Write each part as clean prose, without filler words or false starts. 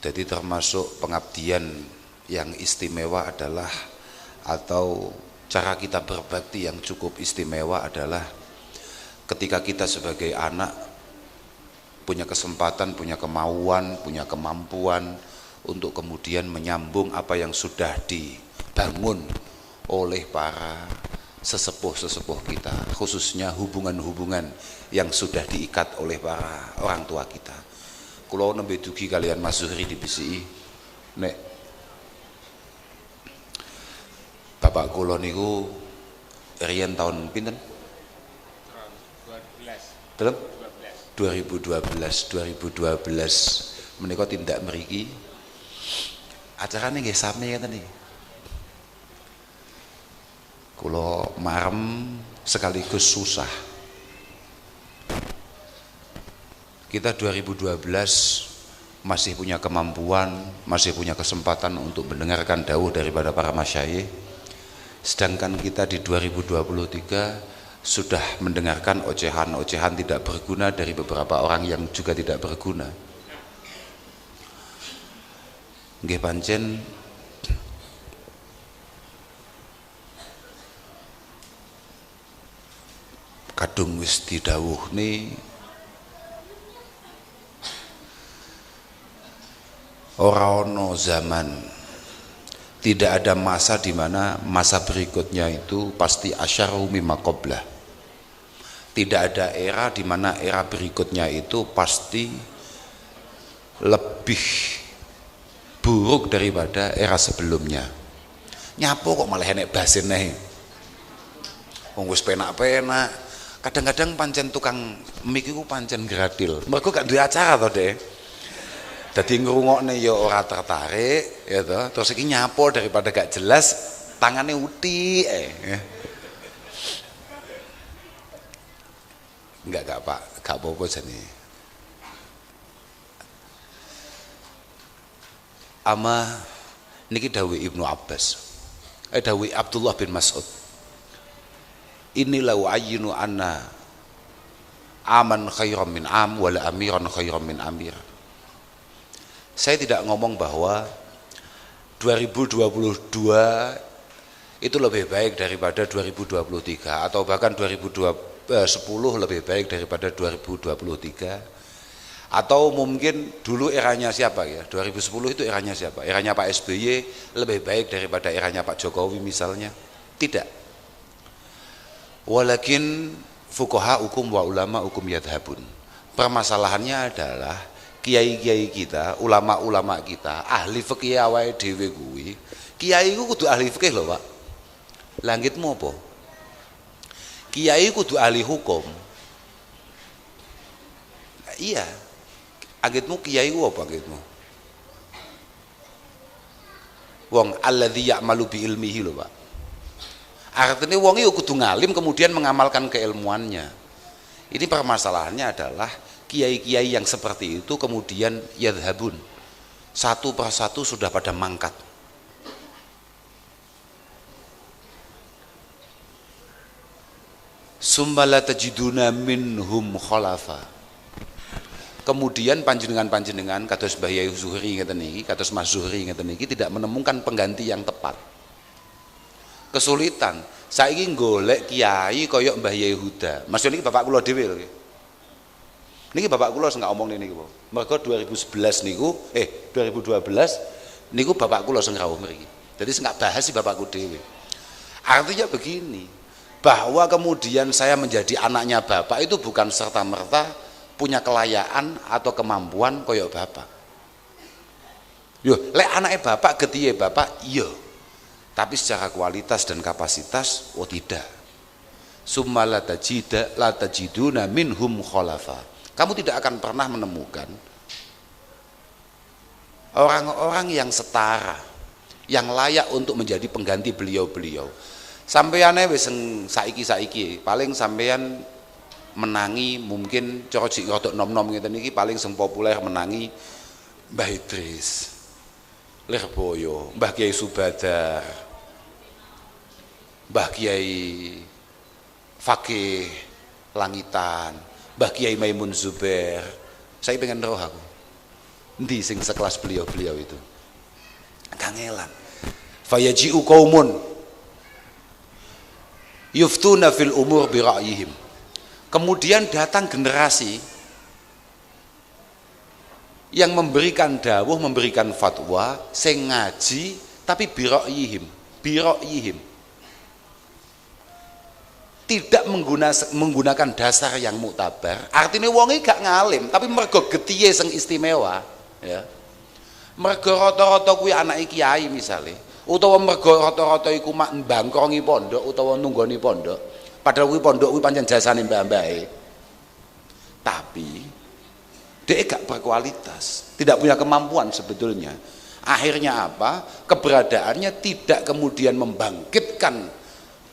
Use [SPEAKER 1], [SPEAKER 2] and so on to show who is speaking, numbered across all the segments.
[SPEAKER 1] Jadi termasuk pengabdian yang istimewa adalah, atau cara kita berbakti yang cukup istimewa adalah ketika kita sebagai anak punya kesempatan, punya kemauan, punya kemampuan untuk kemudian menyambung apa yang sudah dibangun oleh para sesepuh-sesepuh kita, khususnya hubungan-hubungan yang sudah diikat oleh para orang tua kita. Kulo nembe dugi kalian Mas Zuhri di BCI, nek bapak kulo niku riyen tahun pinten? 2012 menika tindak mriki acarane nggih sami ngeten iki. Kula marem sekaligus susah. Kita 2012 masih punya kemampuan, masih punya kesempatan untuk mendengarkan dawuh daripada para masyayikh. Sedangkan kita di 2023 sudah mendengarkan ocehan-ocehan tidak berguna dari beberapa orang yang juga tidak berguna. Nggih pancen kadung wis didhawuhne ora ono zaman, tidak ada masa di mana masa berikutnya itu pasti asyaru mimma qablah. Tidak ada era di mana era berikutnya itu pasti lebih buruk daripada era sebelumnya. Nyapo kok malah enek basine. Wong wis penak-penak. Kadang-kadang pancen tukang mik iku pancen gratil. Mergo gak duwe acara to, Dek. Dadi ngrungokne ya ora tertarik, ya toh. Terus iki nyapo daripada gak jelas, tangane utik Enggak Pak, gak apa-apa jane. Ama niki dawuh Ibnu Abbas. Dawuh Abdullah bin Mas'ud. Inilah wa'ayinu anna aman khairan min am wala amiran khairan min amir. Saya tidak ngomong bahwa 2022 itu lebih baik daripada 2023 atau bahkan 2010 lebih baik daripada 2023, atau mungkin dulu eranya siapa ya, 2010 itu eranya siapa, eranya Pak SBY lebih baik daripada eranya Pak Jokowi misalnya. Tidak. Walakin fuqaha hukum wa ulama hukum yadhabun. Permasalahannya adalah kiai-kiai kita, ulama-ulama kita, ahli fikih awake dhewe kuwi. Kiai ku kudu ahli fikih lho, Pak. Langitmu apa? Kiai kudu ahli hukum. Iya. Anggitmu kiai ku apa anggitmu? Wong alladzi ya'malu bi ilmihi lho, Pak. Artinya wong iki kudu ngalim kemudian mengamalkan keilmuannya. Ini permasalahannya adalah kiai-kiai yang seperti itu kemudian yadhabun, satu persatu sudah pada mangkat. Summa la tajiduna minhum khalafa. Kemudian panjenengan-panjenengan kados Mbah Yai Zuhri ngeten niki, kados Mas Zuhri ngeten niki tidak menemukan pengganti yang tepat. Kesulitan. Saiki golek kiai kaya Mbah Yai Huda. Mas niki bapak kula dhewe lho. Niki bapak kula sing ngomong niki, Bu. Mergo 2011 niku 2012 niku bapak kula sing rawuh mriki. Jadi sing bahas si bapakku dhewe. Artinya begini, bahwa kemudian saya menjadi anaknya bapak itu bukan serta-merta punya kelayaan atau kemampuan kaya bapak. Yo, lek anake bapak getihe bapak, iya. Tapi secara kualitas dan kapasitas, oh tidak. Summa la tajiduna minhum khalafa. Kamu tidak akan pernah menemukan orang-orang yang setara, yang layak untuk menjadi pengganti beliau-beliau. Sampeyan wis saiki paling sampeyan menangi mungkin cara jik rodok nom-nom ngeten iki paling sing populer menangi Mbah Idris, Lirboyo, Mbah Kiai Subadar, Mbah Kiai Fakih Langitan, Mbah Kiai Maimun Zubair. Saya pengen roh aku Endi sing sekelas beliau-beliau itu? Kangelan. Fayaji'u qaumun yuftuna fil umur bi ra'yihim. Kemudian datang generasi yang memberikan dawuh, memberikan fatwa, sing ngaji tapi bi ra'yihim. Tidak menggunakan dasar yang muktabar. Artinya wonge gak ngalim, tapi mergo getiye sing istimewa, ya. Mergo rata-rata kuwi anake kiai misale, utawa mergo rata-rata iku mak mbangkongi pondok utawa nunggoni pondok. Padahal kuwi pondok kuwi pancen jasane mbah-mbahe. Tapi dia gak berkualitas, tidak punya kemampuan sebetulnya. Akhirnya apa? Keberadaannya tidak kemudian membangkitkan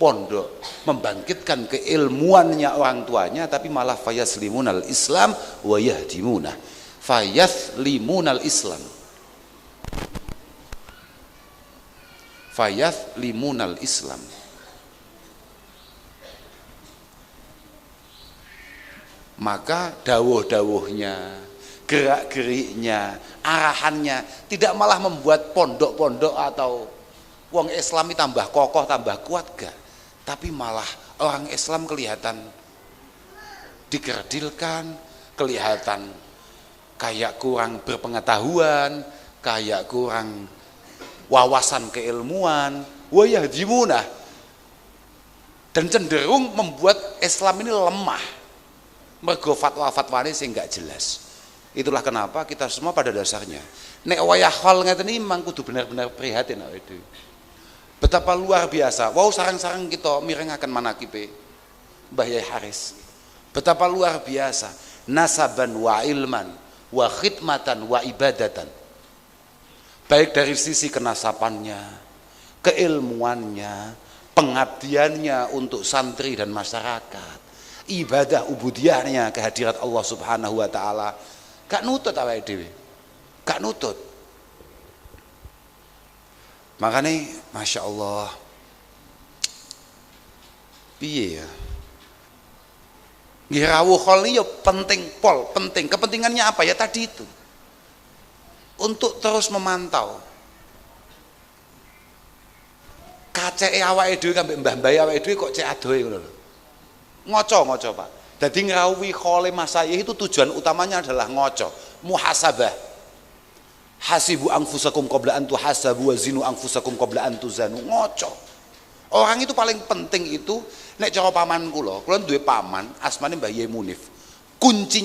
[SPEAKER 1] pondok, membangkitkan keilmuannya orang tuanya, tapi malah fayaslimunal Islam wa yahdimunah. Fayaslimunal Islam. Fayaslimunal Islam. Maka dawuh-dawuhnya, gerak-geriknya, arahannya tidak malah membuat pondok-pondok atau wong Islami tambah kokoh, tambah kuat, gak. Tapi malah orang Islam kelihatan dikerdilkan, kelihatan kayak kurang berpengetahuan, kayak kurang wawasan keilmuan, wa yahdimunah, dan cenderung membuat Islam ini lemah. Mergo fatwa-fatwane sing gak jelas. Itulah kenapa kita semua pada dasarnya nek wayah hal ngeten iki memang kudu benar-benar prihatin awake dhewe. Betapa luar biasa. Wow, sarang-sarang kita mirengaken manakibe Mbah Yai Haris. Betapa luar biasa nasaban wa ilman wa khidmatan wa ibadatan. Baik dari sisi kenasapannya, keilmuannya, pengabdiannya untuk santri dan masyarakat, ibadah ubudiyahnya kehadirat Allah Subhanahu wa taala. Gak nutut awake dhewe. Gak nutut. Makanya Masya Allah, piye ya, rawuh khol ini ya penting, penting. Kepentingannya apa ya tadi itu, untuk terus memantau kaceke awake dhewe kambek mbah-mbah awake dhewe kok cek adohe ngono lho. Ngoco Pak. Dadi ngrawuhi khole masayih itu tujuan utamanya adalah ngoco, muhasabah. Hasibu anfusakum qabla an tuhasabu wa zinu anfusakum qabla an tuzanu. Ngoco. Orang itu paling penting itu nek cara paman kula duwe paman asmane Mbah Yai Munif. Kunci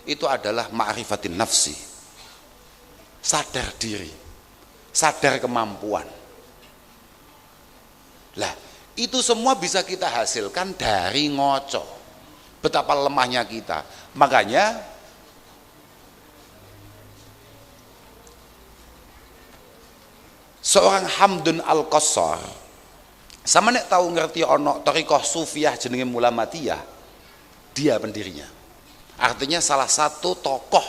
[SPEAKER 1] itu adalah ma'rifatin nafsi. Sadar diri. Sadar kemampuan. Lah, itu semua bisa kita hasilkan dari ngoco. Betapa lemahnya kita. Makanya seorang Hamdun Al-Qassar, sama nek tahu ngerti ono thariqah sufiyah jenenge Mulamatiyah, dia pendirinya. Artinya salah satu tokoh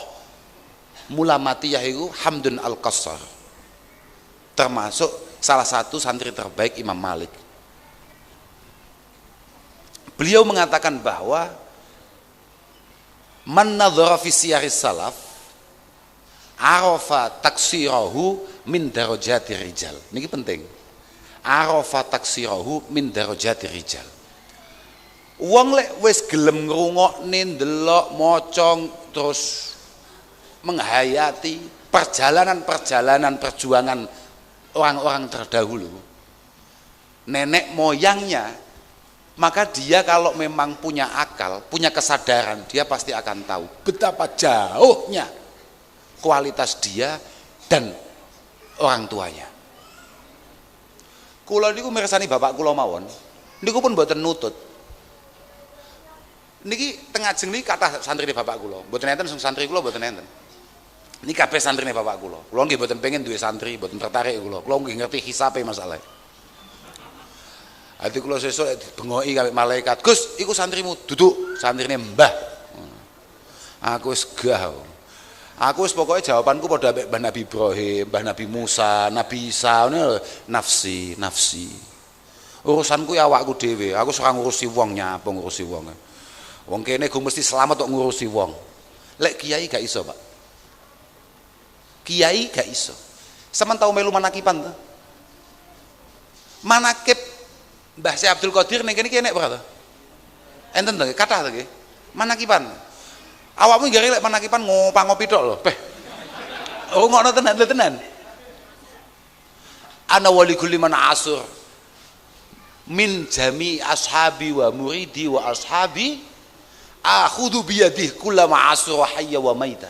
[SPEAKER 1] Mulamatiyah itu Hamdun Al-Qassar, termasuk salah satu santri terbaik Imam Malik. Beliau mengatakan bahwa man nadhara fi siyaris salaf arafa taksirahu min darajati rijal. Niki penting. Arafa taksirahu min darajati rijal. Wong lek wis gelem ngrungokne, ndelok, maca, terus menghayati perjalanan perjuangan orang-orang terdahulu, nenek moyangnya, maka dia kalau memang punya akal, punya kesadaran, dia pasti akan tahu betapa jauhnya kualitas dia dan orang tuanya. Kula niku mirsani bapak kula mawon, niku pun mboten nutut. Niki tengah ajeng niki kathah santrine bapak kula, mboten enten sing santri kula mboten enten. Niki kabeh santrine bapak kula. Kula nggih mboten pengen duwe santri, mboten tertarik kula. Kula nggih ngerti hisabe masalah. Hati kula sesuk dibengoki karo malaikat, "Gus, iku santrimu." Duduk, santrine Mbah. Aku wis gah. Aku wis pokoke jawabanku padha ambek Mbah Nabi Ibrahim, Mbah Nabi Musa, Nabi Isa, nafsi. Urusanku ya awakku dhewe. Aku ora ngurusi wong, nyapa ngurusi wong. Wong kene go mesti selamat kok ngurusi wong. Lek kiai gak iso, Pak. Kiai gak iso. Sampeyan tau melu manakipan to? Manakib Mbah Syekh Abdul Qadir ning kene iki enek ora to? Enten to, kathah to nggih. Manakipan. Awakmu nggih lek manakipan ngopi tok lho. Beh. Oh ngono tenan. Ana wali kulli man asur min jami ashabi wa muridi wa ashabi akhudhu biyadih kullama asura hayya wa maita.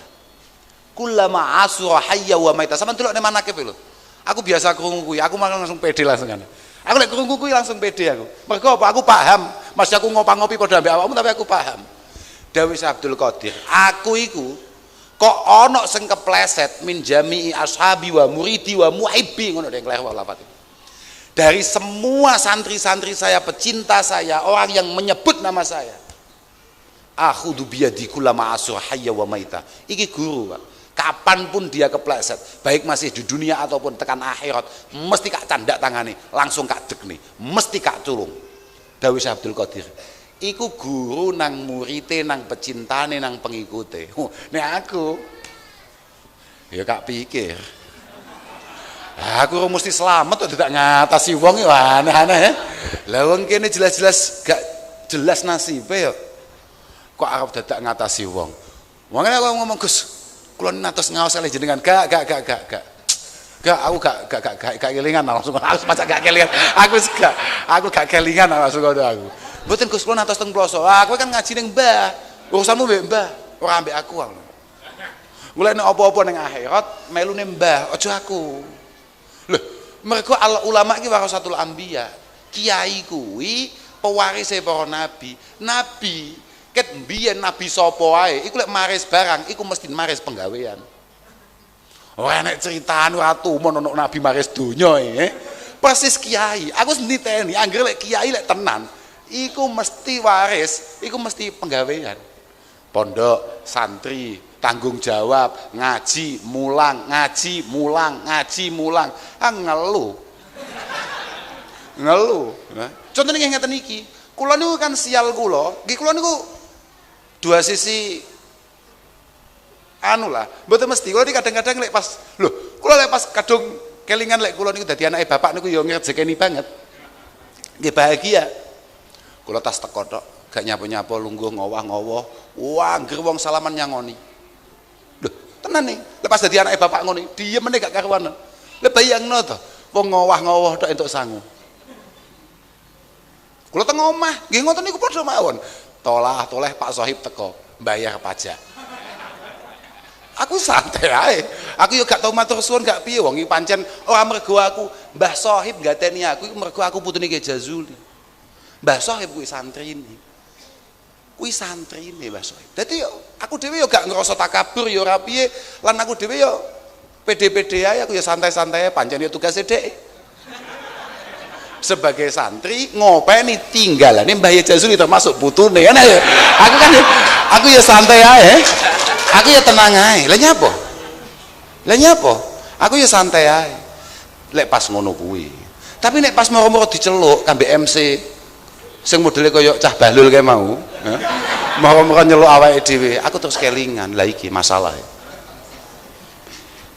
[SPEAKER 1] Kullama asura hayya wa maita. Sampeyan delok nek manakib lho. Aku biasa krungu kuwi, aku langsung pede langsung kan. Aku lek krungu kuwi langsung pede aku. Mergo apa? Aku paham. Mas aku ngopi padha ambek awakmu tapi aku paham. Dawuh Abdul Qadir, aku iku kok ana sing kepleset min jami'i ashabi wa muridi wa muhibbi ngono dek lewat lafaz. Dari semua santri-santri saya, pecinta saya, orang yang menyebut nama saya. Akhudhu biyadi kullama asur hayya wa maita. Iki guru, Pak. Kapanpun dia kepleset, baik masih di dunia ataupun tekan akhirat, mesti kak candak tangane, langsung kak dekne, mesti kak tulung. Dawuh Abdul Qadir. Iku guru nang murite, nang pecintane, nang pengikute. Nek aku ya kak pikir aku mesti selamat kok tidak ngatasi wong ya aneh-aneh. Lah wong kene jelas-jelas gak jelas nasibe ya kok arep dadak ngatasi wong. Wong aku ngomong Gus, kula natos ngaos ale jenengan. Gak, aku gak kelingan langsung. Aku macak gak kelingan. Aku gak kelingan langsung ngono aku. Mboten Gus kula natos teng ploso. Aku kan ngaji ning Mbah. Urusanmu mbek Mbah, ora ambek aku. Mulai nek apa-apa ning akhirat melune Mbah, aja aku. Lho, mereka ulama iki warasatul anbiya. Kiai kuwi pewarise para nabi. Nabi ket mbiyen nabi sapa wae, iku lek maris barang iku mesti maris penggawean. Ora nek critane ora tumun ono nabi maris donya Persis kiai. Aku niteni anggere lek kiai lek tenan, iku mesti waris, iku mesti penggawean. Pondok, santri, tanggung jawab, ngaji, mulang, ngaji, mulang, ngaji, mulang. Ngeluh. Contohnya kayak ngeten iki. Kula niku kan sial kula, nggih kula niku dua sisi anu lah. Mboten mesti kula kadang-kadang lek pas kula lek pas kadung kelingan lek kula niku dadi anake bapak niku ya ngrejekeni banget. Nggih bahagia. Kula tas teko tok, gak nyapa-nyapa lungguh ngowah-ngowoh. Wah, anggere wong salaman nyangoni. Tenan nih, lepas dadi anake bapak ngono, diem meneh gak karuan. Lah bayangno to, wong ngowah-ngowoh tok entuk sangu. Kula teng omah, nggih ngoten niku padha mawon. Toleh Pak Sohib teko, bayar pajak. Aku santai ae. Aku yo gak tau matur suwun gak piye wong iki pancen ora mergo aku Mbah Sohib gateni aku, mergo aku putune Ki Jazuli. Mbah Sohib kuwi santrine. Kuwi santrine Mbah Sohib. Dadi yo aku dhewe yo gak ngerasa takabur yo ora piye, lan aku dhewe yo pede-pede ae, aku yo santai-santai pancen yo tugase dhek. Sebagai santri ngopeni tinggalane Mbah Jazuli termasuk putune kan ya. Aku ya santai ae. Aku ya tenang ae. Lah nyapa? Aku ya santai ae. Lek pas ngono kuwi. Tapi nek pas moro-moro diceluk kambe MC sing modele kaya cah balul kae mau, moro-moro nyeluk awake dhewe, aku terus kelingan. Lah iki masalah.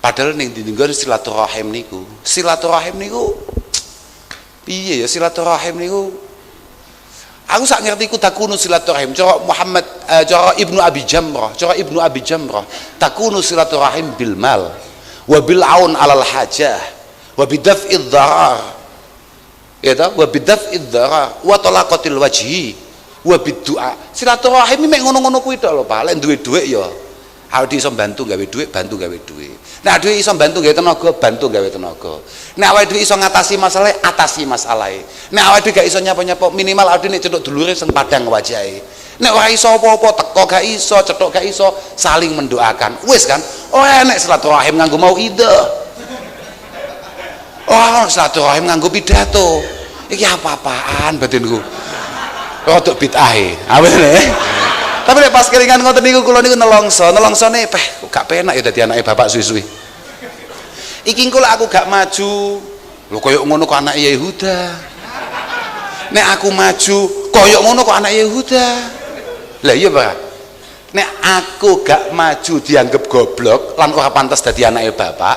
[SPEAKER 1] Padahal ning dinggon silaturahim niku piye ya silaturahim niku aku sak ngerti ku takunu silaturahim cara Muhammad cara Ibnu Abi Jamrah takunu silaturahim bil mal wa bil aun alal hajah wa bidaf'id dharar ya ta wa bidaf'id dharar wa talaqatil wajhi wa biddu'a. Silaturahim mek ngono-ngono kuwi tok lho Pak. Lek duwe dhuwit ya awake iso bantu gawe dhuwit, bantu gawe dhuwit. Nek dhuwit iso bantu gawe tenaga, bantu gawe tenaga. Nek awake dhewe iso ngatasi masalah, atasi masalahe. Nek awake dhewe gak iso nyapa-nyapa, minimal awake nek cetuk dulure sing padang wajahe. Nek ora iso apa-apa, teko gak iso, cetuk gak iso, saling mendoakan. Wis kan? Ora enek silaturahim nganggo mauidhah. Oh, silaturahim nganggo pidato. Iki apa-apaan batinku. Rodok bid'ahe. Awene. Tapi nek pas kelingan ngoten niku kula niku nelongsone gak penak ya dadi anake bapak suwi-suwi. Iki engko aku gak maju, lho koyo ngono kok anake Yehuda. Nek aku maju, koyo ngono kok anake Yehuda. Lah iya Pak. nek aku gak maju dianggap goblok lan ora pantes dadi anake bapak,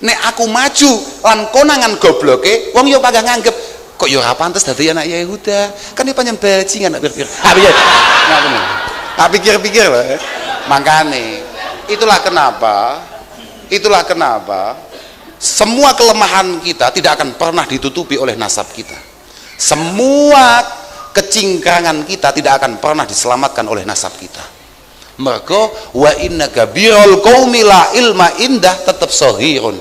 [SPEAKER 1] nek aku maju lan konangan gobloke wong yo pada nganggep kok yo ora pantes dadi anak Yehuda, kan dia panjang bajingan nak pikir. Ah piye? Tak pikir-pikir loh. Makane itulah kenapa semua kelemahan kita tidak akan pernah ditutupi oleh nasab kita. Semua kecingkrangan kita tidak akan pernah diselamatkan oleh nasab kita. Mergo wa inna kabirul qaumi la ilma indah tetap sohirun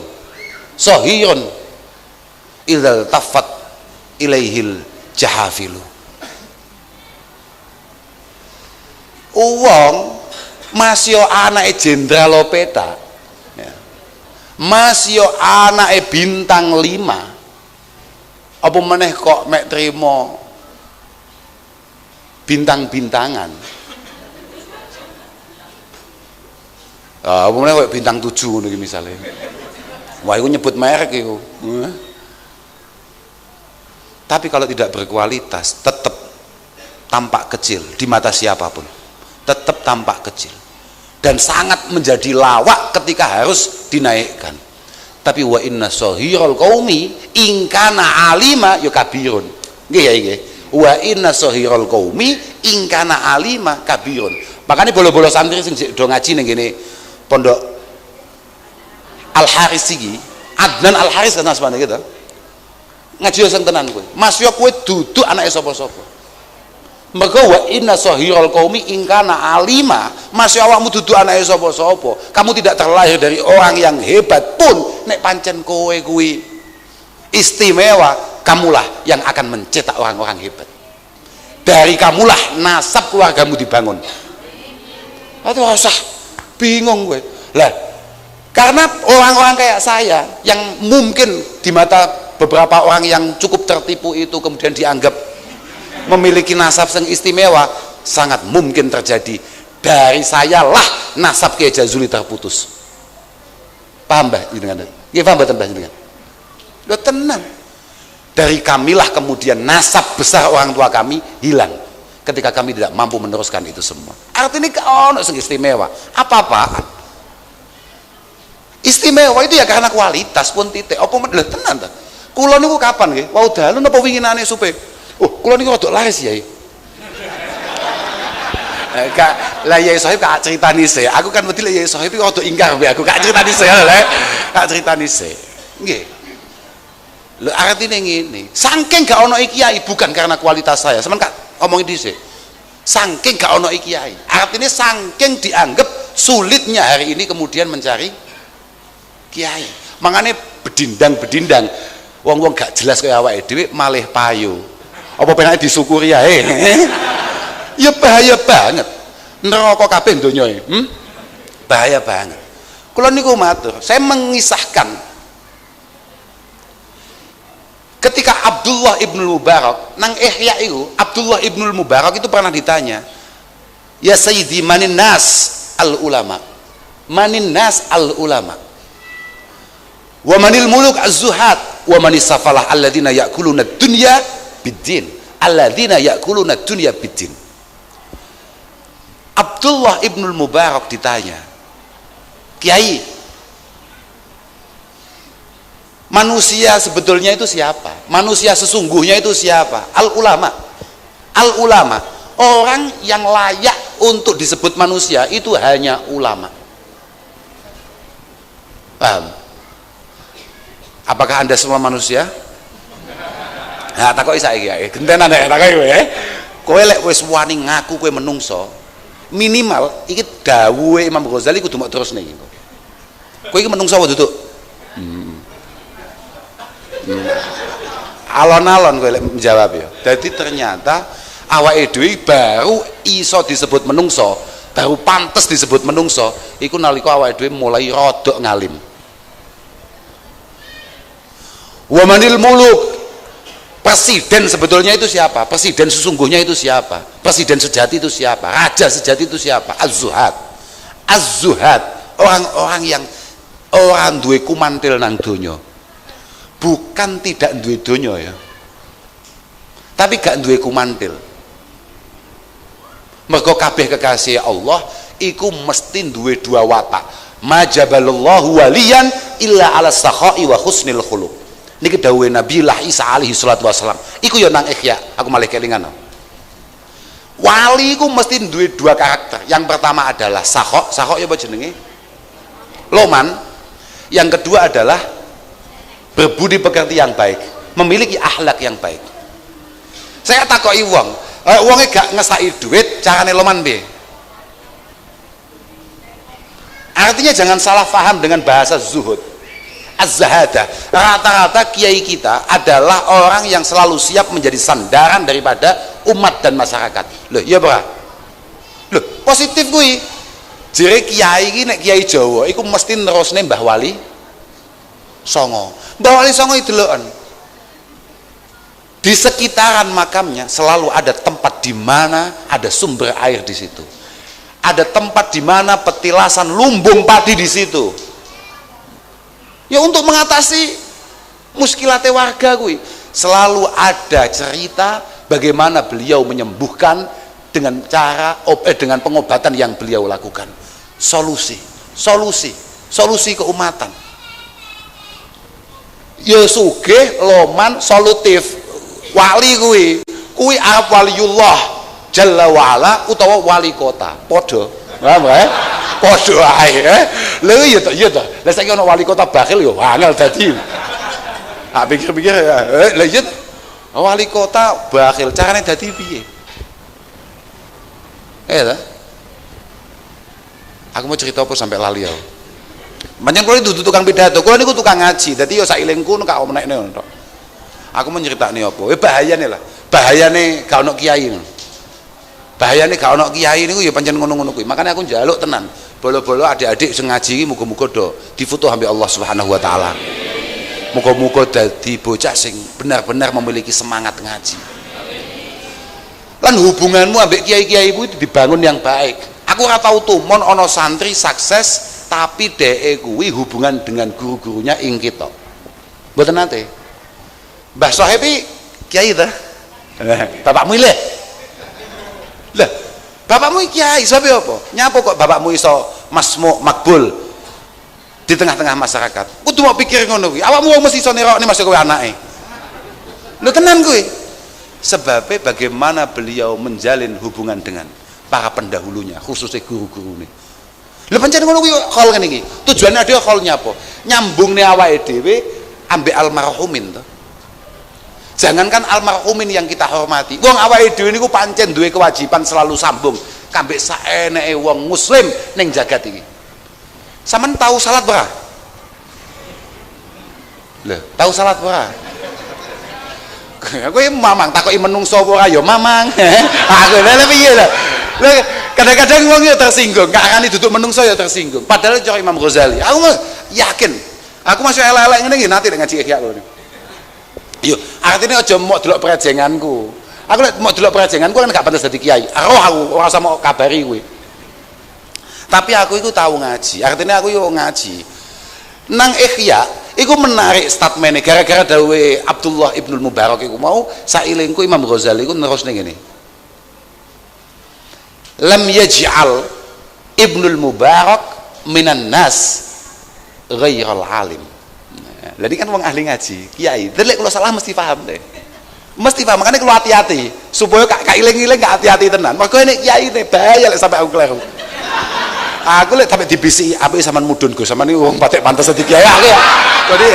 [SPEAKER 1] idzal tafat ilaihil jahafilu. Uwong masih anake jenderal Lopeta ya. Masih anake bintang 5 apa meneh kok mek trimo bintang-bintangan. Apa meneh kok bintang 7 ngono iki misale. Wah, iku nyebut merek iku. Tapi kalau tidak berkualitas tetap tampak kecil di mata siapapun. Tetap tampak kecil. Dan sangat menjadi lawak ketika harus dinaikkan. Tapi wa inna sohirul qaumi in kana alima ya kabirun. Nggih ya nggih. Wa inna sohirul qaumi in kana alima kabirun. Makanya bolo-bolo santri sing do ngaji ning kene pondok Al Haris iki, Adnan Al Haris kan asmane gitu. Ngaji sing tenan kowe. Mas yo kowe duduk anake sapa-sapa. Mergo wa inna sohirul qaumi in kana alima, mas yo awakmu duduk anake sapa-sapa. Kamu tidak terlahir dari orang yang hebat pun nek pancen kowe kuwi istimewa, kamulah yang akan mencetak orang-orang hebat. Dari kamulah nasab keluargamu dibangun. Atau usah bingung gue lah, karena orang-orang kayak saya yang mungkin di mata beberapa orang yang cukup tertipu itu kemudian dianggap memiliki nasab yang istimewa, sangat mungkin terjadi dari saya lah nasab Kiai Jazuli terputus. Paham mbah jenengan? Nggih paham mboten mbah jenengan? Lho tenan. Dari kamilah kemudian nasab besar orang tua kami hilang ketika kami tidak mampu meneruskan itu semua. Artinya ono sing istimewa. Apa-apaan. Istimewa itu ya karena kualitas pun titik. Apa lho tenan ta? Kula niku kapan nggih? Wau dalu napa winginane supe? Oh, kula niku rada laris ya. Kak, lah Yai Sohib kak ceritani se. Aku kan wedi Yai Sohib iki rada ingkar mbek aku. Kak ceritani se lho. Kak ceritani se. Nggih. Lho artine ngene, saking gak ono kiai bukan karena kualitas saya. Sampeyan kak omongin dhisik. Saking gak ono kiai. Artinya saking dianggap sulitnya hari ini kemudian mencari kiai. Makanya bedindang-bedindang wong-wong gak jelas kaya awake dhewe malih payu. Apa penake disyukuri ae. Ya bahaya banget. Neraka kabeh donya e. Bahaya banget. Kula niku matur, saya mengisahkan ketika Abdullah ibnul Mubarak nang Ihya itu, Abdullah ibnul Mubarak itu pernah ditanya, ya Sayyidi manin nas al ulama, manin nas al ulama, wa manil muluk az-zuhad, wa manis safalah alladzina ya'kuluna dunya biddin, alladzina ya'kuluna dunya biddin. Abdullah ibnul Mubarak ditanya, Kiai, manusia sebetulnya itu siapa? Manusia sesungguhnya itu siapa? Al-ulama. Al-ulama, orang yang layak untuk disebut manusia itu hanya ulama. Paham? Apakah Anda semua manusia? Nah, takoki saiki ya. Gentenan nek takoki kowe. Kowe lek wis wani ngaku kowe menungso, minimal iki dawuhe Imam Ghazali kudu mok terus nih. Kowe iki menungso apa duduk? Alon-alon kowe lek menjawab ya. Jadi ternyata awake dhewe baru iso disebut menungso, baru pantes disebut menungso iku nalika awake dhewe mulai rodok ngalim. Wa manil muluk, presiden sebetulnya itu siapa? Presiden sesungguhnya itu siapa? Presiden sejati itu siapa? Raja sejati itu siapa? Az-zuhad. Az-zuhad, orang-orang yang orang duwe kumantil nang donya. Bukan tidak duwe donya ya, tapi gak duwe kumantil. Mergo kabeh kekasih Allah iku mesti duwe dua watak. Majabalallahu waliyan illa ala sakhai wa husnil khuluq. Niki dawuhe Nabi Isa alaihi salatu wasalam. Iku ya nang Ihya, aku malah kelingan. Wali iku mesti duwe dua karakter. Yang pertama adalah sakhok ya apa jenenge? Loman. Yang kedua adalah berbudi pekerti yang baik, memiliki akhlak yang baik. Saya takoki wong, wonge gak ngesaki duit, carane loman piye? Artinya jangan salah paham dengan bahasa zuhud, az-zahadah. Rata-rata kiai kita adalah orang yang selalu siap menjadi sandaran daripada umat dan masyarakat. Loh, iya bra? Loh, positif kuwi. Jere kiai iki nek kiai Jawa iku mesti nerusne Mbah Wali Songo. Mbah Wali Songo itu deloken. Di sekitaran makamnya selalu ada tempat di mana ada sumber air di situ. Ada tempat di mana petilasan lumbung padi di situ. Ya untuk mengatasi muskilate warga kuwi, selalu ada cerita bagaimana beliau menyembuhkan dengan cara dengan pengobatan yang beliau lakukan. Solusi keumatan. Ya sugih, loman, solutif. Wali kuwi arep waliullah Jalla wa'ala utawa wali kota podo, paham ya? Podo ae lho iya to lah saiki ana wali kota bakhil ya angel dadi pikir-pikir lha iya wali kota bakhil carane dadi piye ta aku mau cerita apa sampai lali aku pancen kula dudu tukang pidato kula niku tukang ngaji dadi ya sailingku nek omnekne tok aku mau nyeritakne apa bahayane lah bahayane gak ono kiai bahayane gak ono kiai niku ya pancen ngono-ngono kuwi. Makanya aku njaluk tenan, bolo-bolo adik-adik sing ngaji iki muga-muga do difutuh ambek Allah Subhanahu wa taala. Muga-muga dadi bocah sing benar-benar memiliki semangat ngaji. Lan hubunganmu ambek kiai-kiai itu dibangun yang baik. Aku ora tau tumon ana santri sukses tapi dhek kuwi hubungan dengan guru-gurunya ingkit tok. Mboten nate. Mbah Sohib kiai ta? Bapakmu ileh. Lah, bapakmu kiai, sebab apa? Nyapa kok bapakmu iso masmu makbul di tengah-tengah masyarakat? Kudu mau pikir ngono kuwi. Awakmu mesti iso nerokne masuk kowe anake. Lho tenan kuwi. Sebabnya bagaimana beliau menjalin hubungan dengan para pendahulunya, khususnya guru-gurune. Lho pancen ngono kuwi khol ngene iki. Tujuane ade khol nyapa? Nyambungne awake dhewe ambek almarhumin to. Jangankan almarhumin yang kita hormati, wong awake dhewe niku pancen duwe kewajiban selalu sambung kambek saeneke wong muslim ning jagat iki. Sampeyan tahu salat ora? Lho, tahu salat ora? Aku mamang takoki menungso apa ora ya mamang. Aku lha piye lho. Kadang-kadang wong ya tersinggung, gak arani duduk menungso ya tersinggung. Padahal cara Imam Ghazali, aku yakin, aku masih elek-elek ngene iki nanti nek ngaji Ihya lho. Yo, artinya aja mau delok prejenganku. Aku lek mau delok prejenganku kan gak pantes dadi kiai. Aku ora usah mau kabari kuwi. Tapi aku iku tahu ngaji. Artinya aku yo ngaji. Nang Ihya iku menarik statementnya gara-gara dawuhe Abdullah Ibnul Mubarak iku mau sailingku Imam Ghazali iku nerusne ngene. Lam yaj'al Ibnul Mubarak minan nas ghairal alim. Jadi kan wong ahli ngaji, kiai. Delek kalau salah mesti paham deh. Mesti paham, makanya kalau hati-hati supaya gak iling-iling gak hati-hati tenan. Makanya ini kiai ini bahaya lek sampai aku keliru. Aku lek sampai dibisi apik sampean mudun Gus, sampean iki wong patek pantes dadi kiai aku ya. Jadi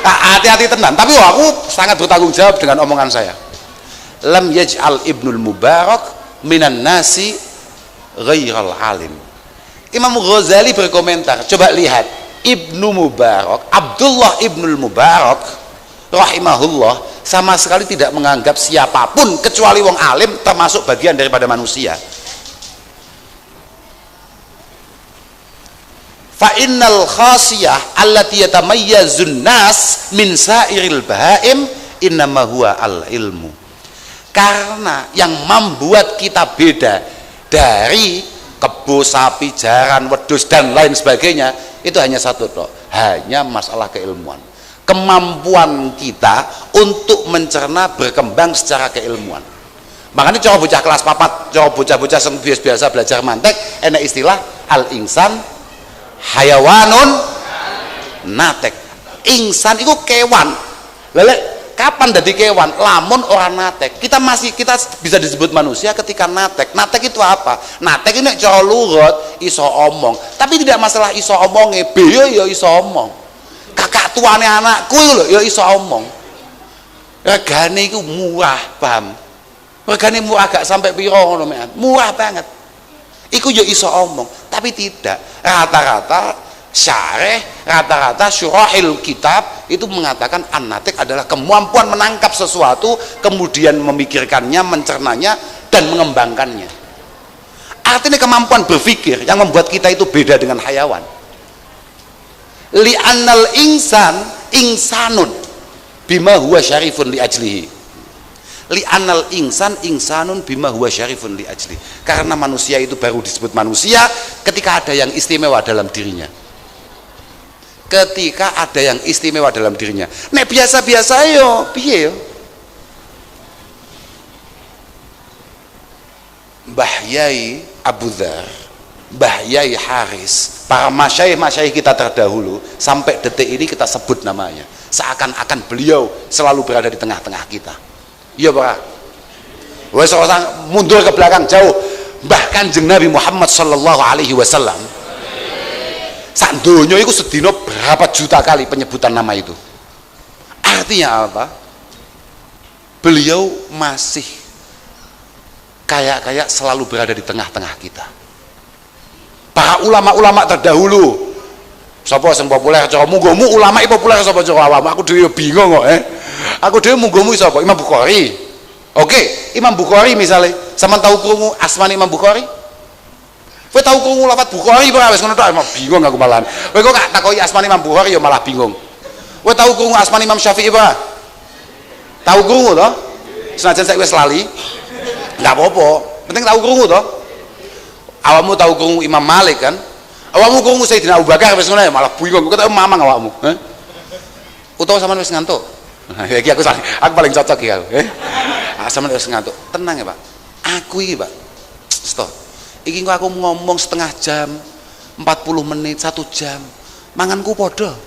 [SPEAKER 1] hati-hati tenan. Tapi aku sangat bertanggung jawab dengan omongan saya. Lam yaj'al Ibnul Mubarak minan nasi ghairal alim. Imam Ghazali berkomentar, coba lihat Ibnu Mubarak, Abdullah Ibnul Mubarak rahimahullah sama sekali tidak menganggap siapapun kecuali wong alim termasuk bagian daripada manusia. Fa innal khasiyah allati yatamayyazun nas min sairil bahaim innama huwa al ilmu. Karena yang membuat kita beda dari kebo, sapi, jaran, wedhus dan lain sebagainya itu hanya satu toh, hanya masalah keilmuan, kemampuan kita untuk mencerna berkembang secara keilmuan. Makanya cara bocah kelas papat, cara bocah-bocah sing biasa belajar mantek enak istilah al insan hayawanun natek. Insan itu kewan. Lele kapan dadi kewan? Lamun orang natek. Kita bisa disebut manusia ketika natek. Natek itu apa? Natek ini cara lurut iso omong. Tapi tidak masalah iso omongnya, beyo ya iso omong. Kakak tuane anakku lho ya iso omong. Regane iku murah, paham? Regane murah gak sampai piro ngono men. Murah banget. Iku ya iso omong, tapi tidak. Rata-rata syarih, rata-rata syurahil kitab itu mengatakan an-natik adalah kemampuan menangkap sesuatu, kemudian memikirkannya, mencernanya dan mengembangkannya. Artinya kemampuan berpikir yang membuat kita itu beda dengan hayawan. Li'annal insan insanun bima huwa syarifun li ajlihi. Li'annal insan insanun bima huwa syarifun li ajli. Karena manusia itu baru disebut manusia ketika ada yang istimewa dalam dirinya. Ketika ada yang istimewa dalam dirinya. Nek biasa-biasa yo piye yo? Mbah Yai Abu Dzar, Mbah Yai Haris, para masyayikh kita terdahulu sampai detik ini kita sebut namanya. Seakan-akan beliau selalu berada di tengah-tengah kita. Iya Pak. Wes orang mundur ke belakang jauh. Bahkan Kanjeng Nabi Muhammad sallallahu alaihi wasallam sak donya iku sedina berapa juta kali penyebutan nama itu. Artinya apa? Beliau masih kayak selalu berada di tengah-tengah kita. Para ulama-ulama terdahulu, sapa sing populer cara munggomu ulama iki populer sapa cara awam? Aku dhewe bingung kok, Aku dhewe munggomu sapa? Imam Bukhari. Oke, Imam Bukhari misalnya, sampean tahu krungu asmane Imam Bukhari? Kowe tahu krungu lafaz Bukhari ora wis ngono tok, bingung aku malahan. Kowe kok gak takoki asmane Imam Bukhari ya malah bingung. Kowe tahu krungu asmane Imam Syafi'i ora? Tahu krungu to? Senajan saiki wis lali. Enggak apa-apa, penting tahu krungu to. Awakmu tahu krungu Imam Malik kan? Awakmu krungu Sayyidina Abu Bakar wis ngono ya malah bingung. Kok mamang awakmu, Utawa sampean wis ngantuk? Iki aku paling cocok iki aku, sampean wis ngantuk. Tenang ya, Pak. Aku iki, Pak. Stop. Iki kok aku ngomong setengah jam, 40 menit, 1 jam. Manganku padha.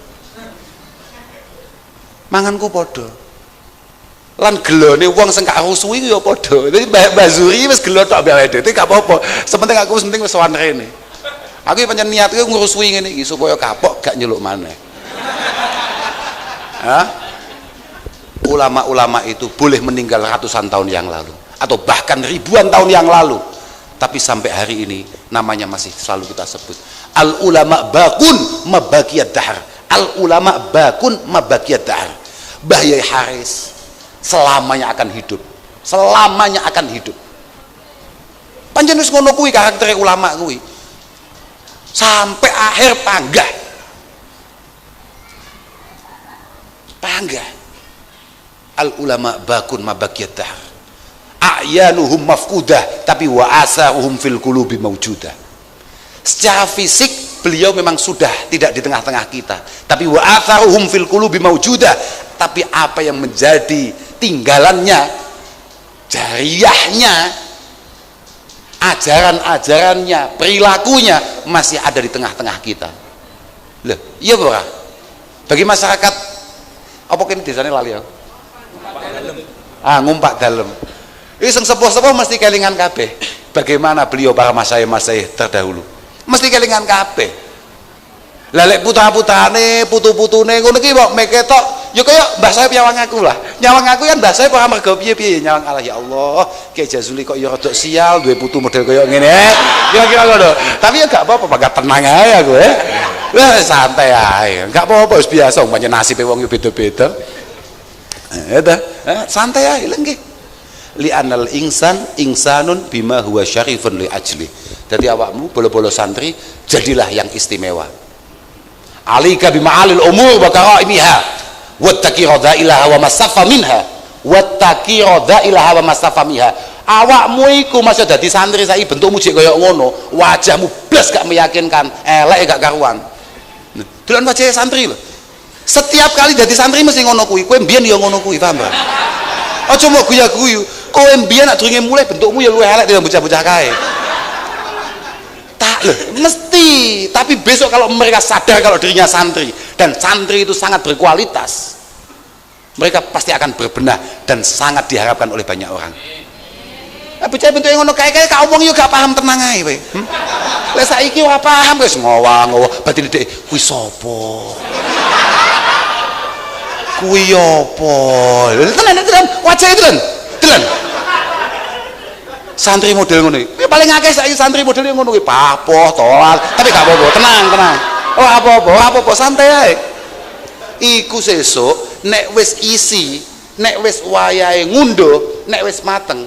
[SPEAKER 1] Manganku padha. Lan gelone wong sing gak rusuhi ya padha. Dadi Mbah Zuri wis gelo tok mbek awake dhewe, gak apa-apa. Sepenting aku wis sowan rene. Aku pancen niatku ngrusuhi ngene iki supaya kapok gak nyeluk maneh. Ulama-ulama itu boleh meninggal ratusan tahun yang lalu atau bahkan ribuan tahun yang lalu, tapi sampai hari ini namanya masih selalu kita sebut al ulama bakun mabaqiyad dahr. Al ulama bakun mabaqiyad dahr. Mbah Yai Haris selamanya akan hidup, selamanya akan hidup. Pancen wis ngono kuwi karakter ulama kuwi sampai akhir panggah. Al ulama bakun mabaqiyad dahr. A'yanuhum mafkudah tapi wa asaruhum fil qulubi mawjudah. Secara fisik beliau memang sudah tidak di tengah-tengah kita, tapi wa asaruhum fil qulubi mawjudah, tapi apa yang menjadi tinggalannya, jariyahnya, ajaran-ajarannya, perilakunya masih ada di tengah-tengah kita. Loh, iya ora? Bagi masyarakat apa kene desane lali ya? Ngumpak dalem. Iki sing sepuh-sepuh mesti kelingan kabeh. Bagaimana beliau para masyayikh terdahulu. Mesti kelingan kabeh. Lah lek putra-putrane, putu-putune ngono iki kok meketok ya kaya Mbah Saib nyawang aku lah. Nyawang aku kan Mbah Saib ora mergo piye-piye nyawang Allah ya Allah. Ki Jazuli kok ya rada sial duwe putu model kaya ngene. Kira-kira ngono. Tapi ya gak apa-apa, gak tenang ae aku Wah santai ae. Gak apa-apa wis biasa pancen nasibe wong yo beda-beda. Santai ae lengge. Li'anal insan insanun bima huwa syarifun li ajli. Jadi awakmu bolo-bolo santri jadilah yang istimewa. Alika bima'alil umur wa karaimiha wattaqi radailaha wa masafa minha wattaqi radailaha wa masafa minha. Awakmu iku masih dadi santri saiki bentukmu jek kaya ngono, wajahmu blas gak meyakinkan, elek gak karuan. Dolan wajah santri lho. Setiap kali dadi santri mesti ngono kuwi. Kowe mbiyen ya ngono kuwi, paham, Pak? Aja mok guyu-guyu. Kowe mbiyen nak durunge mulai bentukmu ya luwih elek timbang bocah-bocah kae. Tak loh, mesti. Tapi besok kalau mereka sadar kalau dirinya santri dan santri itu sangat berkualitas, mereka pasti akan berbenah dan sangat diharapkan oleh banyak orang. Bocah bentuk yang ngono kae-kae kak omong yo gak paham tenang ae kowe. Lek saiki ora paham wis ngowah-ngowah berarti dhek kuwi sapa? Kuwi apa? Tenan wajah itu tenan. Santri model ngono iki. Paling akeh saiki santri model ngono kuwi papoh tolak, tapi gak apa-apa, tenang. Oh apa-apa, santai ae. Iku sesuk nek wis isi, nek wis wayahe ngunduh, nek wis mateng.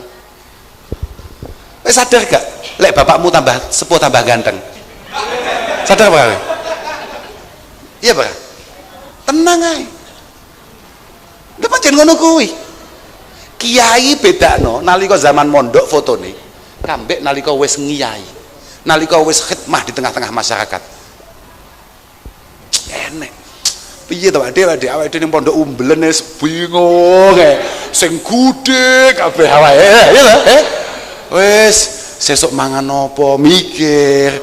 [SPEAKER 1] Wis sadar gak? Lek bapakmu tambah sepuh tambah ganteng. Sadar apa? Iya, Pak. Tenang ae. Lha pancen ngono kuwi. Kiai bedakno nalika zaman mondok fotone kambek nalika wis ngiyai, nalika wis khidmah di tengah-tengah masyarakat. Enek piye to Pak awake dhewe ning pondok umbelen wis bingung sing gudhe kabeh awake ya lho wis sesuk mangan apa mikir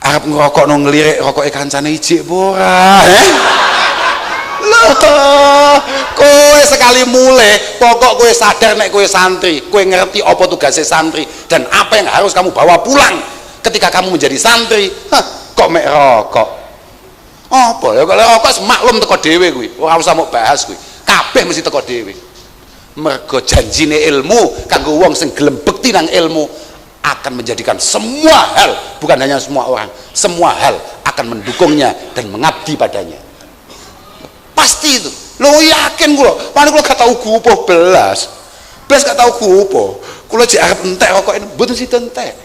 [SPEAKER 1] arep ngerokok nang ngelirik rokoke kancane ijik apa ora loh kowe sekali mulai pokok kowe sadar nek kowe santri, kowe ngerti apa tugasnya santri dan apa yang harus kamu bawa pulang ketika kamu menjadi santri. Kok mek rokok apa ya kalau rokok maklum teko dhewe kuwi ora usah mbok bahas kuwi kabeh mesti teko dhewe mergo janjine ilmu kanggo wong sing gelem bekti nang ilmu akan menjadikan semua hal, bukan hanya semua orang, semua hal akan mendukungnya dan mengabdi padanya. Pasti itu lo yakin kula paling kula gak tau gupoh belas gak tau gupoh kula jek arep entek rokok ini mboten sida entek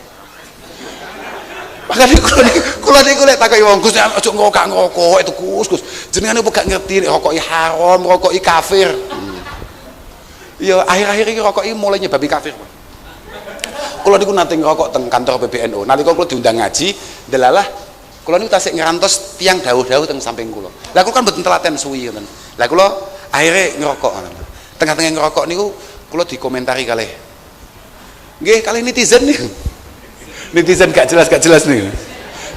[SPEAKER 1] makanya kula niku lek takoki wong Gus aja ngerokok itu Gus jenengan apa gak ngerti nek rokok haram rokok kafir ya akhir-akhir iki rokok mulai nyebabi kafir kula niku nate ngerokok teng kantor PBNU nalika kula diundang ngaji delalah kula niku tasik ngerantos tiang dawuh-dawuh teng samping kula. Lah kula kan mboten telaten suwi ngoten. Lah kula akhire ngerokok ngoten. Tengah-tengah ngerokok niku kula dikomentari kalih. Nggih, kalih netizen niku. Netizen gak jelas niku.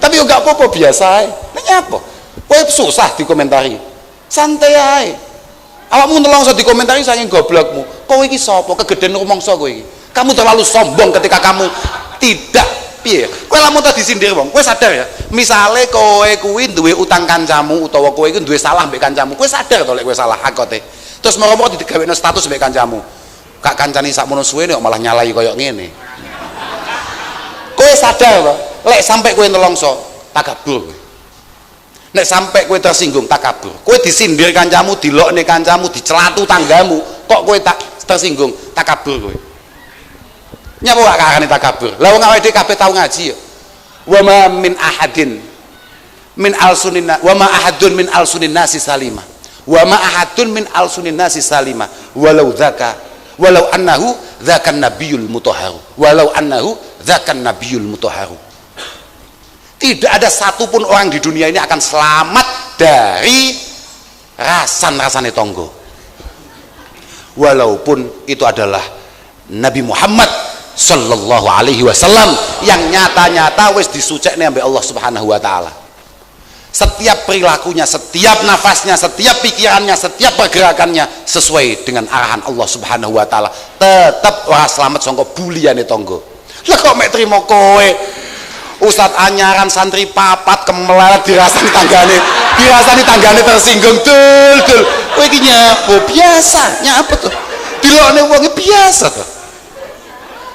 [SPEAKER 1] Tapi yo gak apa-apa biasa ae. Nek apa? Kowe susah dikomentari. Santai ae. Awakmu nelongso dikomentari saking goblokmu. Kowe iki sapa? Kegeden rumangsa kowe iki. Kamu terlalu sombong ketika kamu tidak piye kowe lamun tak disindir wong kowe sadar ya misale kowe kuwi duwe utang kancamu utawa kowe iku duwe salah mbek kancamu kowe sadar to lek kowe salah hakote terus moro-moro digawekno status mbek kancamu gak kancani sakmono suwene kok malah nyalai koyo ngene kowe sadar to lek sampai kowe nelongso takabur nek sampai kowe tersinggung takabur kowe disindir kancamu dilokne kancamu dicelatu tanggamu kok kowe tak tersinggung takabur kowe nyapa gak karane takabur. Lah wong awake dhewe kabeh tau ngaji ya. Wa ma min ahadin min alsuninna wa ma ahadun min alsunin nasi salima. Wa ma ahadun min alsunin nasi salima walau annahu dzakan nabiyul mutahharu. Walau annahu dzakan nabiyul mutahharu. Tidak ada satupun orang di dunia ini akan selamat dari rasan-rasane tonggo. Walaupun itu adalah Nabi Muhammad sallallahu alaihi wasallam yang nyata-nyata wis disucekne ambek Allah Subhanahu wa taala. Setiap perilakunya, setiap nafasnya, setiap pikirannya, setiap pergerakannya sesuai dengan arahan Allah Subhanahu wa taala. Tetap ora selamat sangka buliane tangga. Lah kok mek trimo kowe Ustadz anyaran santri papat kemelar dirasani tanggane tersinggung dul kowe iki nyapo biasa nyapa tuh dilokne wong biasa tuh.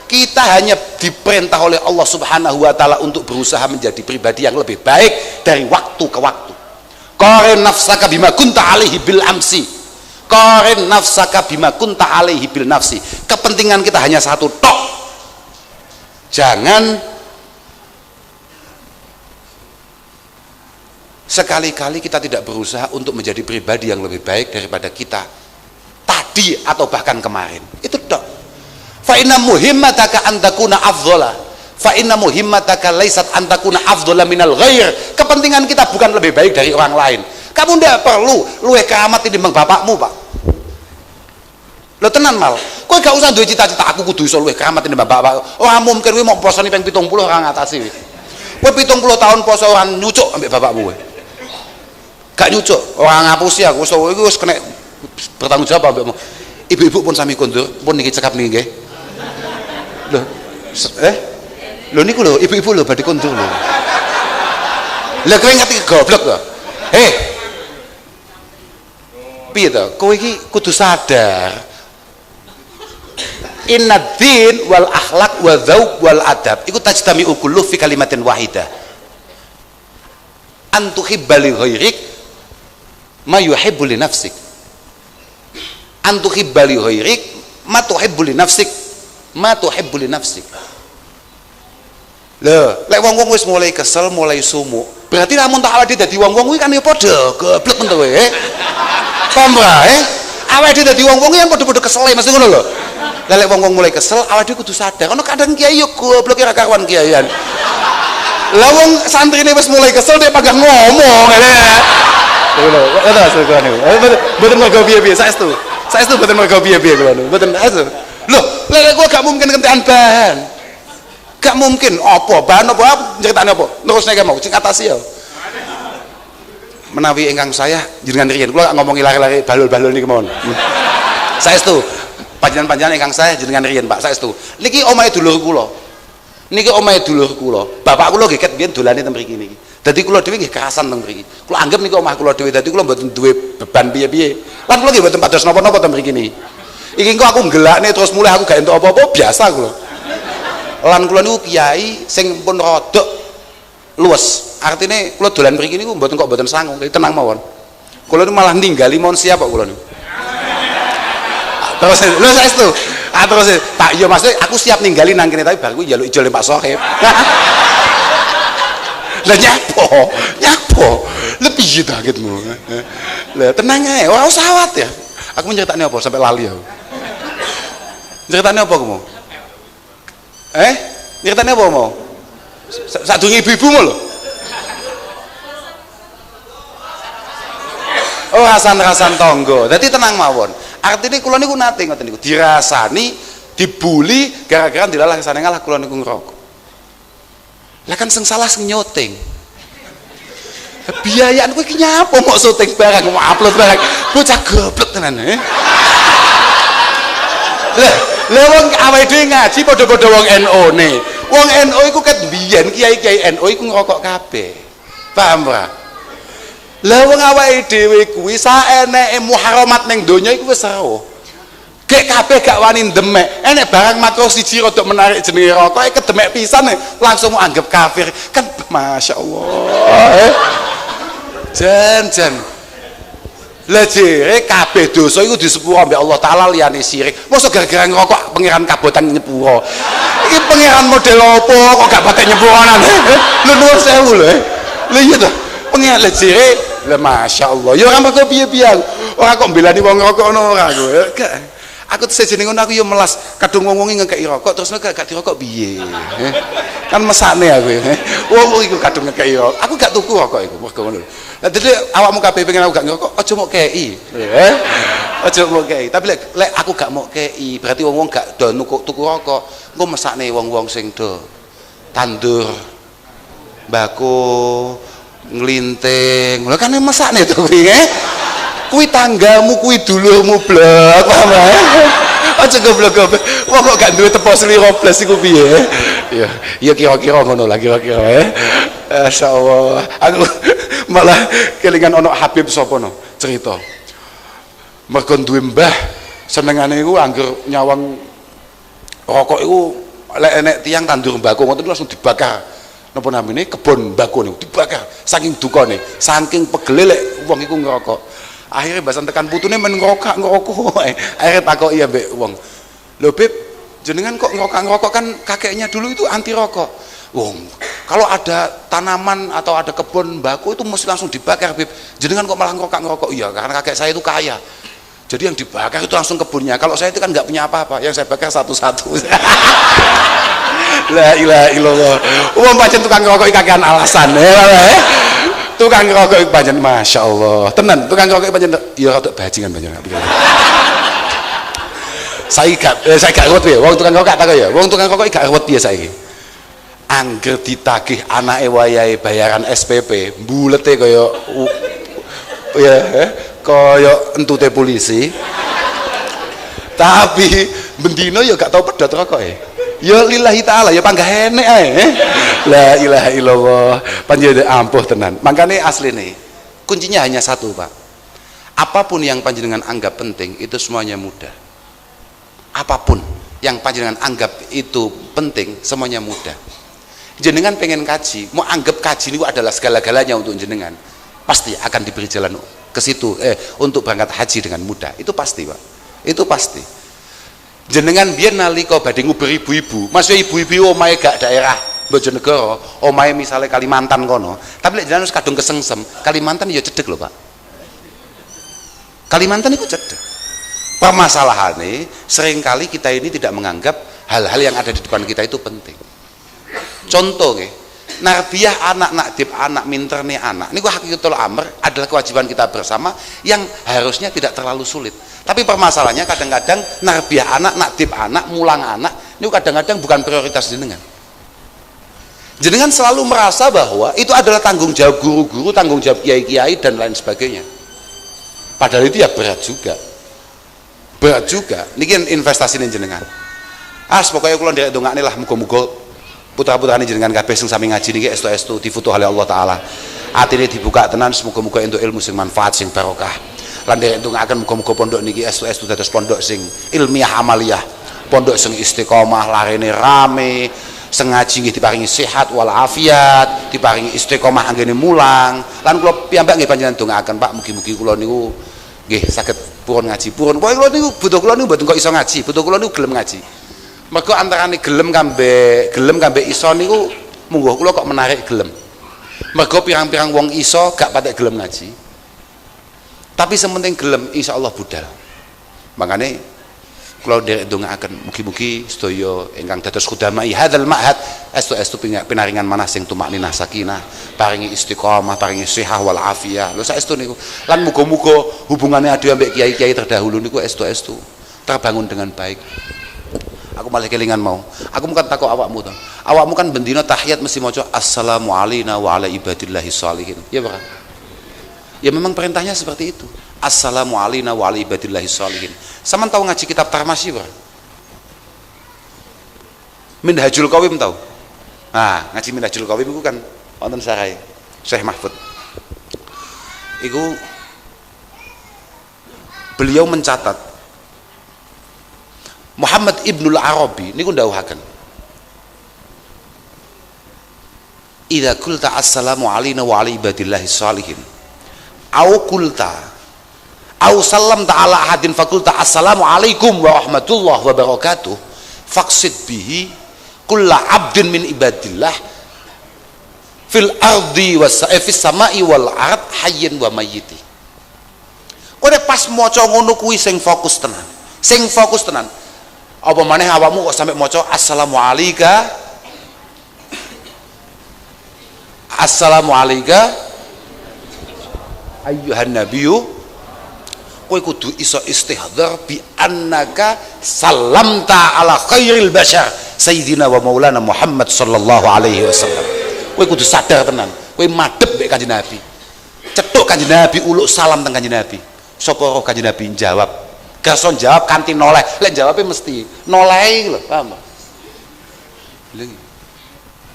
[SPEAKER 1] Kita hanya diperintah oleh Allah Subhanahu wa taala untuk berusaha menjadi pribadi yang lebih baik dari waktu ke waktu. Qarin nafsaka bima kunta alaihi bil amsi. Qarin nafsaka bima kunta alaihi bil nafsi. Kepentingan kita hanya satu tok. Jangan sekali-kali kita tidak berusaha untuk menjadi pribadi yang lebih baik daripada kita tadi atau bahkan kemarin. Itu tok. Fa inna muhimmataka an takuna afdhala. Fa inna muhimmataka laysat an takuna afdhala minal ghair. Kepentingan kita bukan lebih baik dari orang lain. Kamu ndak perlu luwih keramat tinimbang bapakmu, Pak. Lo tenan mal. Kowe Kowe gak usah duwe cita-cita aku kudu iso luwih keramat ini bapak. Ora mungkin kowe mau posone ping 70 ora ngatasi kowe. Kowe 70 tahun poso ora nyucuk ambek bapakmu kowe. Gak nyucuk, ora ngapusi aku iku wis kena bertanggung jawab ambekmu. Ibu-ibu pun sami kondur, pun niki cekap niki nggih. Lho. Lho niku lho, ibu-ibu lho badhe kondur lho. Lah kowe ngerti goblok to? Piye to? Kowe iki kudu sadar. Inna din wal akhlak wal dzauq wal adab iku tajtami'u kullu fi kalimatin wahidah. Antuhibba li ghairik ma yuhibbu li nafsik. Antuhibba li ghairik ma tuhibbu li nafsik. Ma tuhibbu li nafsik. Lho, lek wong-wong wis mulai kesel, mulai sumuk, berarti lamun tak awake dadi wong-wong kuwi kan ya padha goblok men to kowe. Pamrah, awake dadi wong-wong yang padha-padha kesel mesti ngono lho. Lah lek wong-wong mulai kesel, awake dhewe kudu sadar. Ono kadang kiai yo goblok ora karuan kiaian. Lah wong santrine wis mulai kesel dia pagah ngomong ngene. Lho, ngono asline niku. Mboten mergo piye-piye, saestu. Saestu mboten mergo piye-piye kula niku. Mboten asu. Lho, lek kowe gak mungkin kentekan bahan. Gak mungkin apa bahan apa ceritane apa? Terus nek mau sing atasi ya. Menawi ingkang saya jenengan riyen kula ngomongi lari-lari balul-balul niki mawon. Saestu. Panjenengan ingkang saya jenengan riyen Pak saestu. Niki omahe dulur kula. Niki omahe dulur kula. Bapak kula nggih ket biyen dolane teng mriki niki. Dadi kula dhewe nggih kerasan teng mriki. Kula anggap niki omah kula dhewe dadi kula mboten duwe beban piye-piye. Lan kula nggih mboten pados napa-napa teng mriki niki. Iki engko aku nggelakne terus mulai aku gak entuk apa-apa biasa kula. Lan kula niku kiai sing pun rodok luwes. Artine kula dolan mriki niku mboten kok mboten sangu, tenang mawon. Kula niku malah ninggali mon siap kok kula niku. Terus lho saestu. Terus tak iya Mas aku siap ninggali nang kene tapi bar kuwi njaluk ijol Pak Sohib. Lah nyapo. Lebih piye targetmu? Lah tenang ae, ora usah awat ya. Aku nyeritakne apa sampai lali aku. Nyeritakne apa kamu? Nyeritakne apa mau? Sadurunge ibu-ibumu lho. Oh rasan-rasan tonggo. Dadi tenang mawon. Artinya kula niku nate ngoten niku dirasani, dibuli gara-gara dilalah kesane ngalah kula niku ngerokok. Lah kan sing salah sing nyoting. Biayaan kowe iki nyapa mok syuting barang, mau upload barang. Bocah goblok tenan Lah wong awake dhewe ngaji padha-padha wong NU ne. Wong NU iku ket biyen kiai-kiai NU iku ngerokok kabeh. Paham ora? Lah wong awake dhewe kuwi saeneke muharamat ning donya iku wis seru. Gek kabeh gak wani ndemek. Enek barang makruh siji rada menarik jenenge rokok kedemek pisan langsung anggap kafir. Kan masyaallah. Jan. Lah jere kabeh dosa iku disepuro ambek Allah taala liyane syirik. Mosok gara-gara ngerokok pangeran kabotan nyepuro. Iki pangeran model opo kok gak patek nyepuronan. Lho nuwun sewu lho. Lha iya to. Pangeran lah jere lah masyaallah. Ya ora mergo piye-piye. Ora kok mbelani wong ngerokok ngono ora aku. Aku sejene ngono aku ya melas kadung wong-wong ngekeki rokok terus nek gak dirokok piye. Kan mesakne aku. Wong iku kadung ngekeki rokok. Aku gak tuku rokok iku mergo ngono. Lah dadi awakmu kabeh pengen aku gak ngerokok, aja mok kei. Aja mok kei. Tapi lek aku gak mok kei, berarti wong-wong gak do tuku rokok. Engko mesakne wong-wong sing do tandur mbako nglinting. Lha kan mesakne to kuwi, kuwi tanggamu kuwi dulurmu blok, paham ya? Aja goblok-goblok. Wong kok gak duwe tepos liro blas iku piye? Ya kira-kira ngono lah kira-kira Masyaallah. Aku malah kelingan ono Habib sapa no cerita. Mergo duwe mbah senengane iku angger nyawang rokok iku lek enek tiyang tandur mbako ngoten langsung dibakar. Napa namine kebon mbako niku dibakar saking dukane, saking pegele lek wong iku ngerokok. Akhirnya bahasan tekan putune men ngerokok. Akhirnya takoki ya mbek wong. Lho Bib, jenengan kok ngerokok kan kakeknya dulu itu anti rokok. Wong, kalau ada tanaman atau ada kebun mbako itu mesti langsung dibakar Bib. Jenengan kok malah ngerokok? Iya, karena kakek saya itu kaya. Jadi yang dibakar itu langsung kebunnya. Kalau saya itu kan nggak punya apa-apa, yang saya bakar satu-satu. La ilaha illallah. Wong pancen tukang ngerokok kakean alasan. Tukang ngerokok itu pancen masyaallah. Tenan, tukang ngerokok pancen ya rada bajingan pancen. Saya gak ruwet ya. Wong tukang rokok tak ya. Wong tukang rokok gak ruwet piye saiki. Angger ditagih anake wayahe bayaran SPP, mbulete kaya ya kaya entute polisi. Tapi bendino ya gak tau pedhot rokok ya lillahi ta'ala ya panggah enek ae la ilaha illallah panjenengan ampuh tenan. Makanya asline kuncinya hanya satu Pak, apapun yang panjenengan anggap penting itu semuanya mudah. Apapun yang panjenengan anggap itu penting semuanya mudah. Jenengan pengen kaji, mau anggap kaji ini adalah segala-galanya untuk jenengan, pasti akan diberi jalan ke situ untuk berangkat haji dengan mudah. Itu pasti Pak, itu pasti. Jenengan biar nalika badhe nguber ibu-ibu, maksudnya ibu-ibu omahe gak daerah Bojonegoro, omahe misalnya Kalimantan kono, tapi lek jenengan wis kadung kesengsem, Kalimantan ya cedek lho Pak. Kalimantan itu cedek. Permasalahannya seringkali kita ini tidak menganggap hal-hal yang ada di depan kita itu penting. Contoh narbiyah anak, nakdib anak, minterne anak, ini hakikatul amr adalah kewajiban kita bersama yang harusnya tidak terlalu sulit. Tapi permasalahannya kadang-kadang narbiyah anak, nakdib anak, mulang anak, ini kadang-kadang bukan prioritas jenengan. Jenengan selalu merasa bahwa itu adalah tanggung jawab guru-guru, tanggung jawab kiai-kiai dan lain sebagainya. Padahal itu ya berat juga. Berat juga. Niki investasi ning jenengan. Pokoknya kula nderek ndongakne lah muga-muga putra-putrane jenengan kabeh sing sami ngaji niki estu-estu difutuh oleh Allah taala. Atine dibuka tenan, semoga-moga entuk ilmu sing manfaat sing barokah. Lan nderek ndongaaken muga-muga pondok niki estu-estu dados pondok sing ilmiah amaliyah, pondok sing istiqomah, larene rame, sing ngaji nggih diparingi sehat wal afiat, diparingi istiqomah anggene mulang. Lan kula piyambak nggih panjenengan ndongaaken Pak, mugi-mugi kula niku nggih saged purun ngaji. Purun pokoke kula niku butuh kula niku mboten kok iso ngaji, butuh kula niku gelem ngaji. Mergo antarane gelem kambe iso niku munggo kula kok menarik gelem. Mergo pirang-pirang wong iso gak patek gelem ngaji. Tapi sementing gelem insyaallah budal. Makane kula nderek ndongaaken mugi-mugi sedaya ingkang dados khudamai hadzal ma'had estu-estu pinaringan manah sing tumakninah sakinah, paringi istiqomah, paringi sihah wal afiyah. Lho saestu niku. Lan muga-muga hubungane ade ambek kiai-kiai terdahulu niku estu-estu terbangun dengan baik. Aku malah kelingan mau. Aku bukan takut awakmu to. Awakmu kan bendina tahiyat mesti maca assalamu alayna wa ala ibadillahi sholihin. Ya bukan? Ya memang perintahnya seperti itu. Assalamu alayna wa ala ibadillahi sholihin. Saman tahu ngaji kitab Tarmasyi, bukan? Minhajul Qawim tahu? Nah, ngaji Minhajul Qawim itu kan wonten sarai Syekh Mahfud. Iku beliau mencatat Muhammad Ibnul Arabi niku ndawuhaken idza qulta assalamu alayna wa ala ibadillahi sholihin au qulta au sallamta ala ahadin faqulta assalamu alaikum wa rahmatullahi wa barakatuh faqsid bihi kulla abdin min ibadillah fil ardi fis samai wal ard hayyin wa mayyiti. Kowe pas maca ngono kuwi sing fokus tenan, sing fokus tenan. Apa maneh awakmu kok sampai maca assalamu alayka ayyuhan nabiyyu, kowe kudu iso istihdhar bi annaka sallamta ala khairil bashar sayyidina wa maulana Muhammad sallallahu alaihi wasallam. Kowe kudu sadar tenan, kowe madhep mek Kanjeng Nabi, cetuk Kanjeng Nabi, uluk salam teng Kanjeng Nabi. Sapa roh Kanjeng Nabi jawab, gason jawab kanthi noleh, lek jawabnya mesti noleh lho, paham?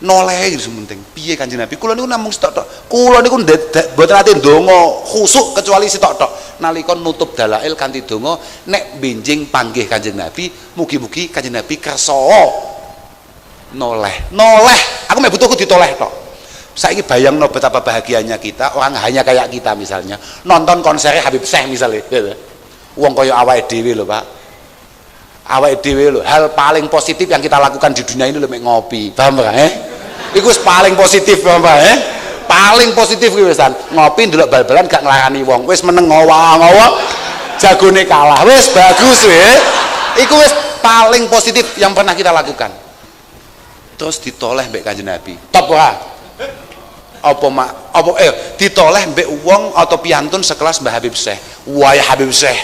[SPEAKER 1] Noleh iki penting. Piye Kanjeng Nabi? Kula niku namung sitok-tok. Kula niku mboten ate ndonga khusuk kecuali sitok-tok. Nalika nutup dalail kanthi donga, nek benjing panggih Kanjeng Nabi, mugi-mugi Kanjeng Nabi kersa noleh. Noleh, aku mek butuhku ditoleh tok. Saiki bayangno betapa bahagianya kita, orang hanya kayak kita misalnya, nonton konsernya Habib Syekh misalnya, gitu. Wong kaya awake dhewe lho, Pak. Awake dhewe lho, hal paling positif yang kita lakukan di dunia ini lho mek ngopi. Paham ora, Iku paling positif, paham ora, Paling positif kuwi wisan. Ngopi ndelok bal-balan gak nglarani wong. Wis meneng ngowo-ngowo, jagone kalah. Wis bagus wis. Iku wis paling positif yang pernah kita lakukan. Terus ditoleh mbek Kanjeng Nabi. Top ora? Ditoleh mbek wong atau piantun sekelas Mbah Habib Syekh. Wah, Habib Syekh.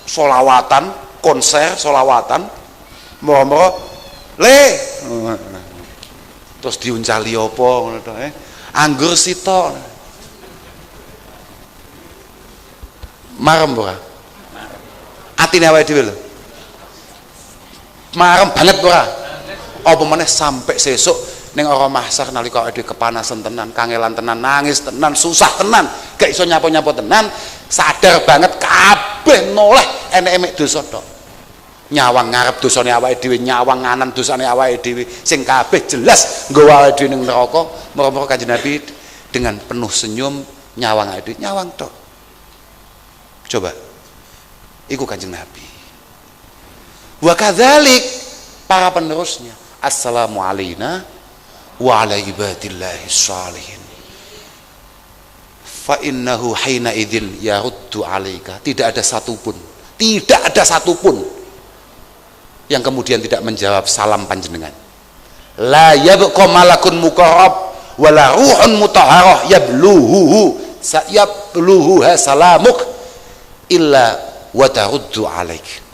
[SPEAKER 1] Solawatan konser solawatan moro-moro le terus diuncali apa ngono to anggur sitok marem ora atine awake dhewe lho marem banget ora apa meneh sampai sesuk ning ora mahsar nalika awake dhewe kepanasan tenan kangelan tenan nangis tenan susah tenan gak iso nyapo-nyapo tenan sadar banget kabeh noleh enek mek dosa tok nyawang ngarep dosane awake dhewe nyawang nganan dosane awake dhewe sing kabeh jelas nggawa awake dhewe ning neraka mara-mara Kanjeng Nabi dengan penuh senyum nyawang awake dhewe nyawang tok coba iku Kanjeng Nabi wa kadzalik para penerusnya assalamu alaina wa ala ibadillahi shalihin fa innahu hina idzin yaruddu alaika tidak ada satupun yang kemudian tidak menjawab salam panjenengan la yabqa malakun muqarrab wala ruhun mutahharah yabluhu salamuk illa wa taruddu alaik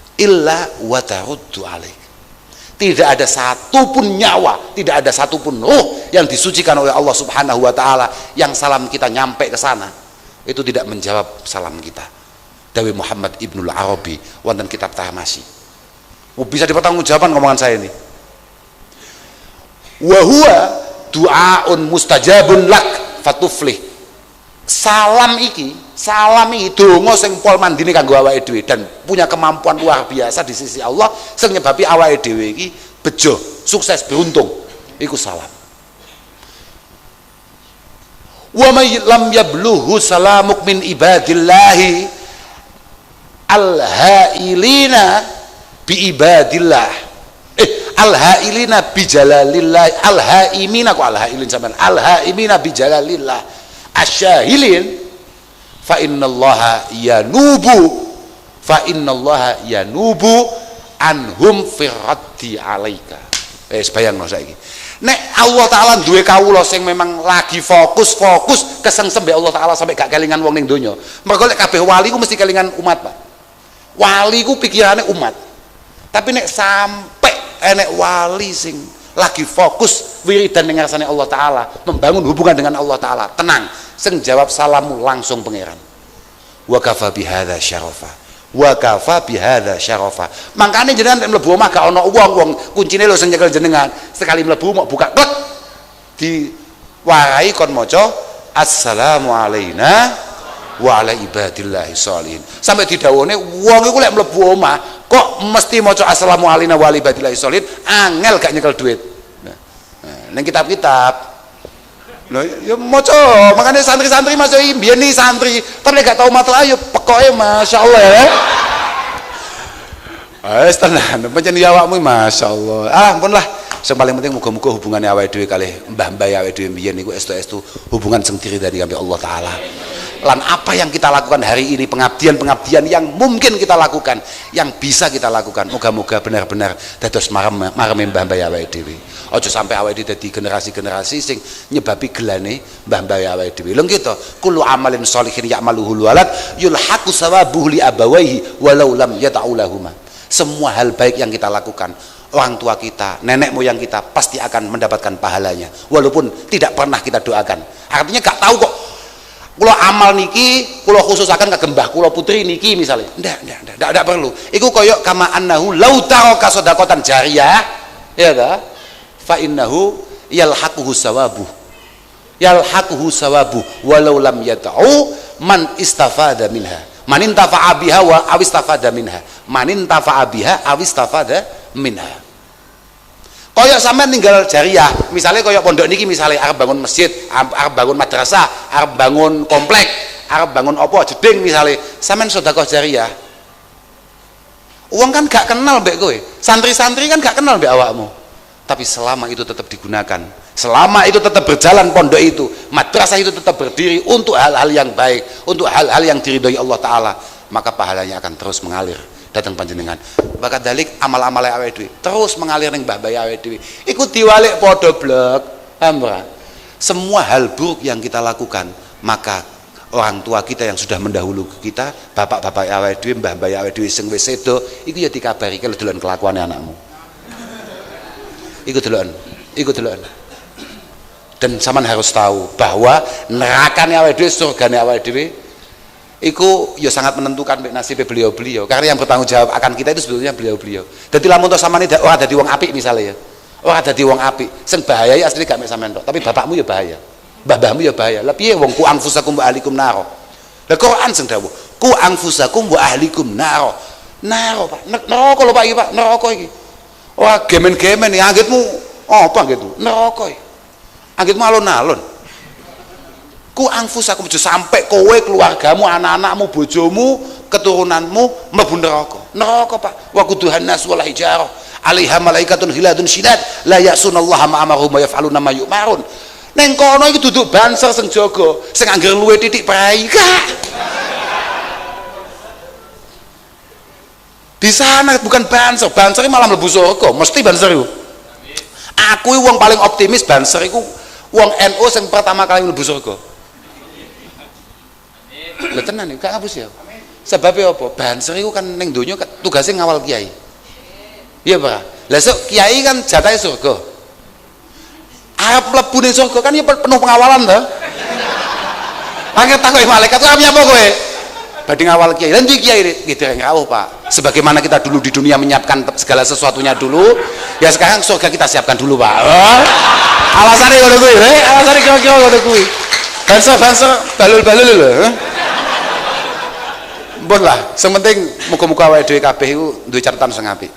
[SPEAKER 1] tidak ada satupun nyawa, tidak ada satupun ruh yang disucikan oleh Allah Subhanahu wa taala yang salam kita nyampe ke sana itu tidak menjawab salam kita. Dawi Muhammad Ibnul Arabi wonten kitab Tahmasi. Bisa dipertanggungjawabkan ngomongan saya ini. Wa huwa du'aun mustajabun lak fatuflih. Salam iki donga sing pol mandine kanggo awake dhewe dan punya kemampuan luar biasa di sisi Allah sing nyebabi awake dhewe iki bejo, sukses, beruntung. Iku salam. Wa may lam yablughu salamuk min ibadillahi al-hailina bi ibadillah. Al-hailina bi jalalillah, al-haimina ku al-hailin sampean. Al-haimina bi jalalillah. Asyahilin fa innallaha yanubu anhum firraddi alaika. Bayangno saiki nek Allah taala duwe kawula sing memang lagi fokus kesengsem be Allah taala sampai gak kelingan wong ning donya. Mergo lek kabeh wali ku mesti kelingan umat, Pak. Wali ku pikirane umat. Tapi nek sampai enek wali sing lagi fokus wiridan ning ngarsane Allah taala, membangun hubungan dengan Allah taala, tenang, sing jawab salammu langsung pangeran. Wa kafa bihadza syarafa. Mangkane jenengan nek mlebu omah gak ana wong kuncine lho sing nyekel jenengan, sekali mlebu mau buka klek diwarai kon maca assalamu alaina wa ala ibadillahi sholihin. Sampai didhawuhne wong iku lek mlebu omah kok mesti maca assalamu alaina wa ala ibadillahi sholihin, angel gak nyekel duit. Ning kitab-kitab lho ya maca, makane santri-santri maca iki mbiyen iki santri, tapi gak tau masalah ya pekoke masyaallah ya. Wis tenan, pancen ya awakmu masyaallah. Ampun lah. Sing paling penting muga-muga hubungane awake dhewe kalih mbah-mbah awake dhewe mbiyen niku estu-estu hubungan sing diridani karo Allah taala. Lan apa yang kita lakukan hari ini, pengabdian yang mungkin kita lakukan, yang bisa kita lakukan, moga-moga benar-benar dados marem mbah-mbah awake dhewe. Aja sampai awake dhewe dadi generasi-generasi sing nyebabi gelane mbah-mbah awake dhewe. Lho gitu, kullu amalin sholihin ya'maluhu walad yulhaqu sawabuhu li abawaihi walau lam yad'u lahuma. Semua hal baik yang kita lakukan, orang tua kita, nenek moyang kita pasti akan mendapatkan pahalanya walaupun tidak pernah kita doakan. Artinya gak tahu kok kula amal niki kula khususaken kagem mbah kula putri niki misalnya. Ndak perlu. Iku koyok kama annahu law taraka shadaqatan jariyah, ya ta? Fa innahu yalhaquhu sawabu walau lam yad'u man istafada minha. Man intafa'a biha wa awistafada minha. Man intafa'a biha awistafada minha. Koyok sampean tinggal jariah, misalnya koyok pondok niki misalnya arep bangun masjid, arep bangun madrasah, arep bangun komplek, arep bangun apa jeding misalnya, sampean sedekah jariah. Uang kan gak kenal mbek kowe, santri-santri kan gak kenal mbek awakmu. Tapi selama itu tetap digunakan, selama itu tetap berjalan pondok itu, madrasah itu tetap berdiri untuk hal-hal yang baik, untuk hal-hal yang diridhoi Allah taala, maka pahalanya akan terus mengalir datang panjenengan. Bakat dalik amal-amal awake dhewe terus mengalir ning mbah-mbah awake dhewe. Iku diwalik padha blek. Paham ora? Semua hal buruk yang kita lakukan, maka orang tua kita yang sudah mendahulu kita, bapak-bapak awake dhewe, mbah-mbah awake dhewe sing wis sedo, iku ya dikabari kalau delok kelakuane anakmu. Iku delok. Dan sampean harus tahu bahwa nerakane awake dhewe, surgane awake dhewe iku ya sangat menentukan nasibnya beliau-beliau. Karena yang bertanggung jawab akan kita itu sebetulnya beliau-beliau. Dadi lamun to sampean ora dadi wong apik misalnya ya. Ora dadi wong apik, sing bahaya ya asli gak mek sampean tok, tapi bapakmu ya bahaya. Mbah-mbahmu ya bahaya. Lah piye wong ku anfusakum wa ahlikum naro. Lah Quran sing dawuh, ku anfusakum wa ahlikum naro. Naro, Pak. Neraka lho Pak iki, Pak. Neraka iki. Wah, gemen-gemen iki anggitmu apa anggitmu? Neraka iki. Anggitmu alon-alon. Ku anfusakum sampai kowe, keluargamu, anak-anakmu, bojomu, keturunanmu mlebu neraka. Neraka, Pak. Wa quduhan nas wal hijarah. 'Alaiha malaikatun ghiladun syidad la ya'sunallaha ma amaruhum wa yaf'aluna ma yu'marun. Neng kono iki duduk banser sing jaga, sing angger luwe titik prai. Di sana bukan banser, banser malah mlebu surga, mesti banser iku. Aku wong paling optimis banser iku wong NU sing pertama kali mlebu surga. Lha tenan iki gak ngapus ya. Sebabnya apa? Banser iku kan ning donya tugasnya ngawal kiai. Iya, Pak. Lah sok kiai kan jatahe surga. Arep mlebu ning surga kan ya penuh pengawalan to. Angger takoki malaikat, "Kamu apa kowe?" Badhe ngawal kiai. Lan kiai nggih dereng rawuh, Pak. Sebagaimana kita dulu di dunia menyiapkan segala sesuatunya dulu, ya sekarang surga kita siapkan dulu, Pak. Alasane ngono kuwi, alasane kira-kira ngono kuwi. Banser balul-balul lho, Mbon lah, sing penting muga-muga awake dhewe kabeh iku duwe catatan sing apik.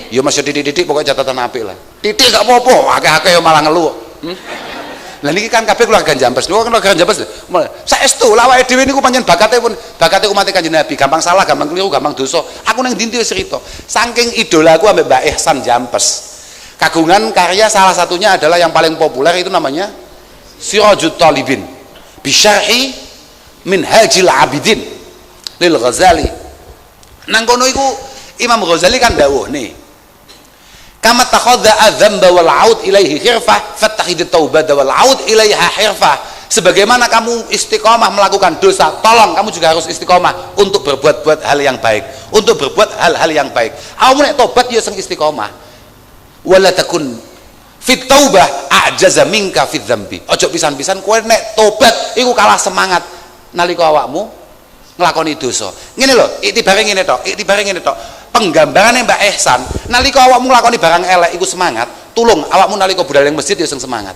[SPEAKER 1] Ya masih titik-titik pokoknya catatan apik lah. Titik gak apa-apa, akeh-akeh ya malah ngeluh. Lah niki kan kabeh keluarga Jambes. Lho kan keluarga Jambes. Saestu awake dhewe niku pancen bakate umat Kanjeng Nabi, gampang salah, gampang keliru, gampang dosa. Aku nang ndi wis cerita. Saking idolaku ambek Mbak Ihsan Jambes. Kagungan karya salah satunya adalah yang paling populer itu namanya Sirajut Talibin. Bisyarhi Minhajil Abidin lil Ghazali. Nang kono iku Imam Ghazali kan dawuh nih. Kama takhadha adzamba wal aud ilaihi khirfah fattakhid taubata wal aud ilaiha hirfah. Sebagaimana kamu istiqomah melakukan dosa, tolong kamu juga harus istiqomah untuk berbuat hal yang baik, untuk berbuat hal-hal yang baik. Kamu nek tobat ya sing istiqomah. Wala takun fit taubah a'jaza minka fit dzambi. Ojo pisan-pisan kowe nek tobat iku kalah semangat nalika awakmu nglakoni dosa. Ngene lho, iktibare ngene tok. Penggambarannya Mbak Ihsan, nalika awakmu nglakoni barang elek iku semangat, tulung awakmu nalika budal ning masjid ya sing semangat.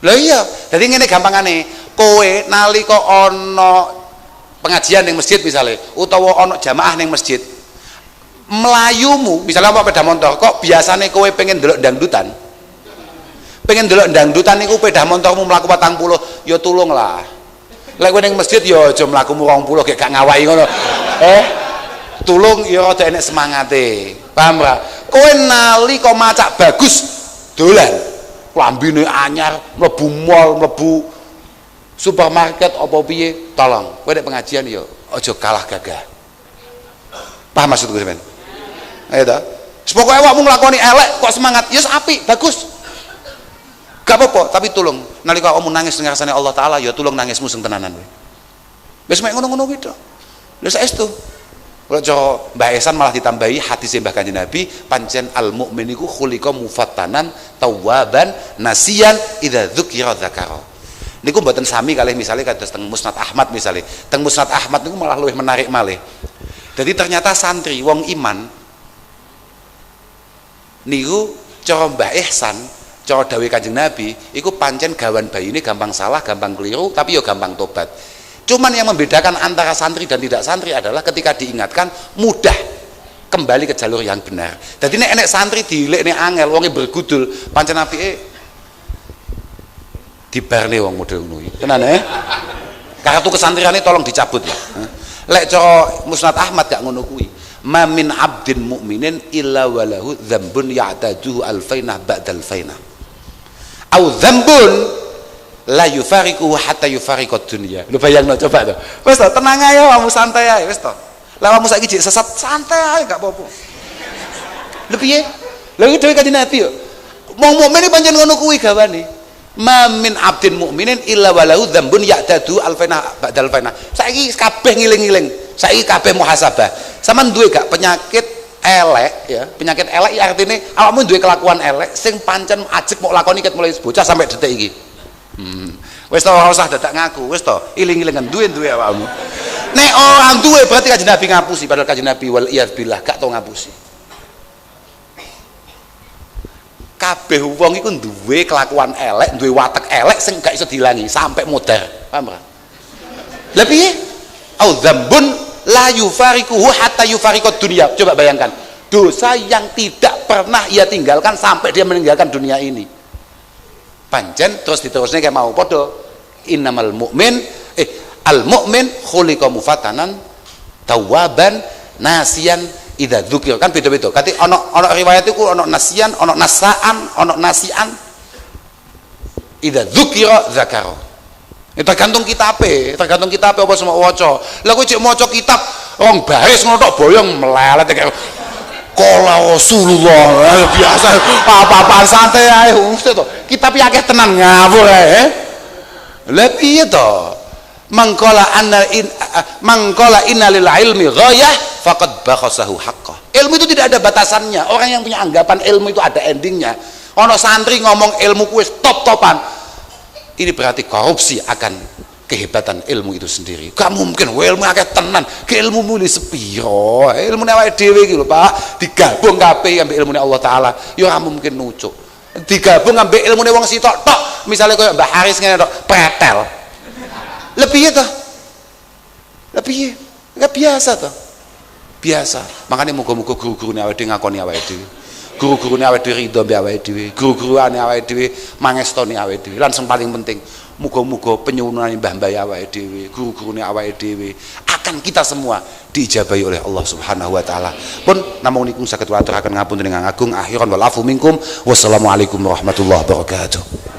[SPEAKER 1] Lha iya, dadi ngene gampangane, kowe nalika ana pengajian ning masjid misalnya, utawa ana jamaah ning masjid, melayumu, misalnya apa sepeda motor, kok biasane kowe pengen ndelok dangdutan. Pengen ndelok dangdutan niku sepeda motormu mlaku 40, ya tulung lah. Lek kowe ning masjid ya aja mlakumu 20 gek gak ngawai ngono. Tulung ya rada enek semangate. Paham ra? Kowe nalika macak bagus dolan, klambine anyar, mlebu mall, mlebu supermarket apa piye, tolong kowe nek pengajian ya aja kalah gagah. Paham maksudku sampean? Ayo ta. Sepokoke awakmu nglakoni elek kok semangat, ya apik, bagus. Gak apa-apa, tapi tulung nalika awakmu nangis ning ngarsane Allah taala ya tulung nangismu sing tenanan kowe. Wis mek ngono-ngono kuwi tok. Lha saestu kalau cara Mbak Ihsan malah ditambahi hadis Mbah Kanjeng Nabi, pancen al mukmin iku khuliqa mufattanan tawwaban nasiyan idza dzukira dzakara. Niku mboten sami kalih misalnya kados teng Musnad Ahmad misalnya. Teng Musnad Ahmad niku malah luwih menarik malih. Jadi ternyata santri wong iman niku cara Mbah Ihsan, cara dawuh Kanjeng Nabi, iku pancen gawan bayine gampang salah, gampang keliru, tapi yo gampang tobat. Cuman yang membedakan antara santri dan tidak santri adalah ketika diingatkan mudah kembali ke jalur yang benar. Jadi nek enek santri dilekne angel wonge bergudul pancen apike dibarne wong model ngono iki. Tenan kartu kesantriane tolong dicabut ya. Lek cara Musnad Ahmad gak ngono kuwi. Ma min abdin mukminin illa walahu dzambun ya'taduhu alfainah ba'dal fainah. Au dzambun la yufariquhu hatta yufariqad dunya. Lu bayangno coba to. Wis to tenang ae awakmu santai ae wis to. Lah awakmu saiki jek sesat santai ae gak apa-apa. Lho piye? Lha iki dhewe Kanjeng Nabi yo. Wong mukmin iki pancen ngono kuwi gawane. ma min abdin mukminin illa walahu dzambun ya'dadu alfaina ba'dal faina. Saiki kabeh ngiling-ngiling, saiki kabeh muhasabah. Sampeyan duwe gak penyakit elek ya? Penyakit elek ya artine awakmu duwe kelakuan elek sing pancen ajeg mau lakoni ket mulai bocah sampai detik iki. Wis to ora usah dadak ngaku, wis to iling-ilingan duwe awakmu. Nek orang duwe berarti Kanjeng Nabi ngapusi, padahal Kanjeng Nabi wal iyad billah gak tau ngapusi. Kabeh wong iku duwe kelakuan elek, duwe watek elek sing gak iso dilangi sampai modar. Paham ora? Lah piye? Au dzambun la yufarikuhu hatta yufariqad dunya. Coba bayangkan, dosa yang tidak pernah ia tinggalkan sampai dia meninggalkan dunia ini. Pancen terus diterusnya kayak mau padha. Innamal mu'min al mu'min khuliqa mufatanan tawwaban nasiyan idza dzukir, kan beda-beda. Kati ana riwayat iku ana nasian, ana nasaan, ana nasian. Idza dzukira zakara. Tergantung kitabe apa semua waca. Lah kowe cek maca kitab rong baris ngono tok boyong melelet kayak qala Rasulullah. Biasa apa-apaan santai ae mesti to. Kitab akeh tenan ngawur ae. Lah piye to? Mangqala inna lil ilmi ghayah faqad bakhasahu haqqah. Ilmu itu tidak ada batasannya. Orang yang punya anggapan ilmu itu ada endingnya. Ono santri ngomong ilmu ku wis top-topan, ini berarti korupsi akan kehebatan ilmu itu sendiri. Gak mungkin ilmu akeh tenan, ke ilmu muli sepiro. Ilmune awake dhewe iki lho, Pak, digabung kabeh ambek ilmune Allah taala, ya ora mungkin nucuk. Digabung ambek ilmune wong sitok tok, misale koyo Mbah Haris ngene tok, pretel. Lebih itu, lebih nggak biasa tuh, biasa. Makanya muga-muga guru-guru awake dhewe ngakoni awake dhewe, guru-guru awake dhewe ridho mbek awake dhewe, guru-guru awake dhewe mangestoni awake dhewe. Lan sing paling penting, muga-muga penyuwunane mbah-mbah awake dhewe, guru-guru awake dhewe akan kita semua diijabahi oleh Allah Subhanahu wa taala. Pun namung niku saged aturaken ngapunten ingkang agung, akhiran wal afu minkum. Wassalamualaikum warahmatullahi wabarakatuh.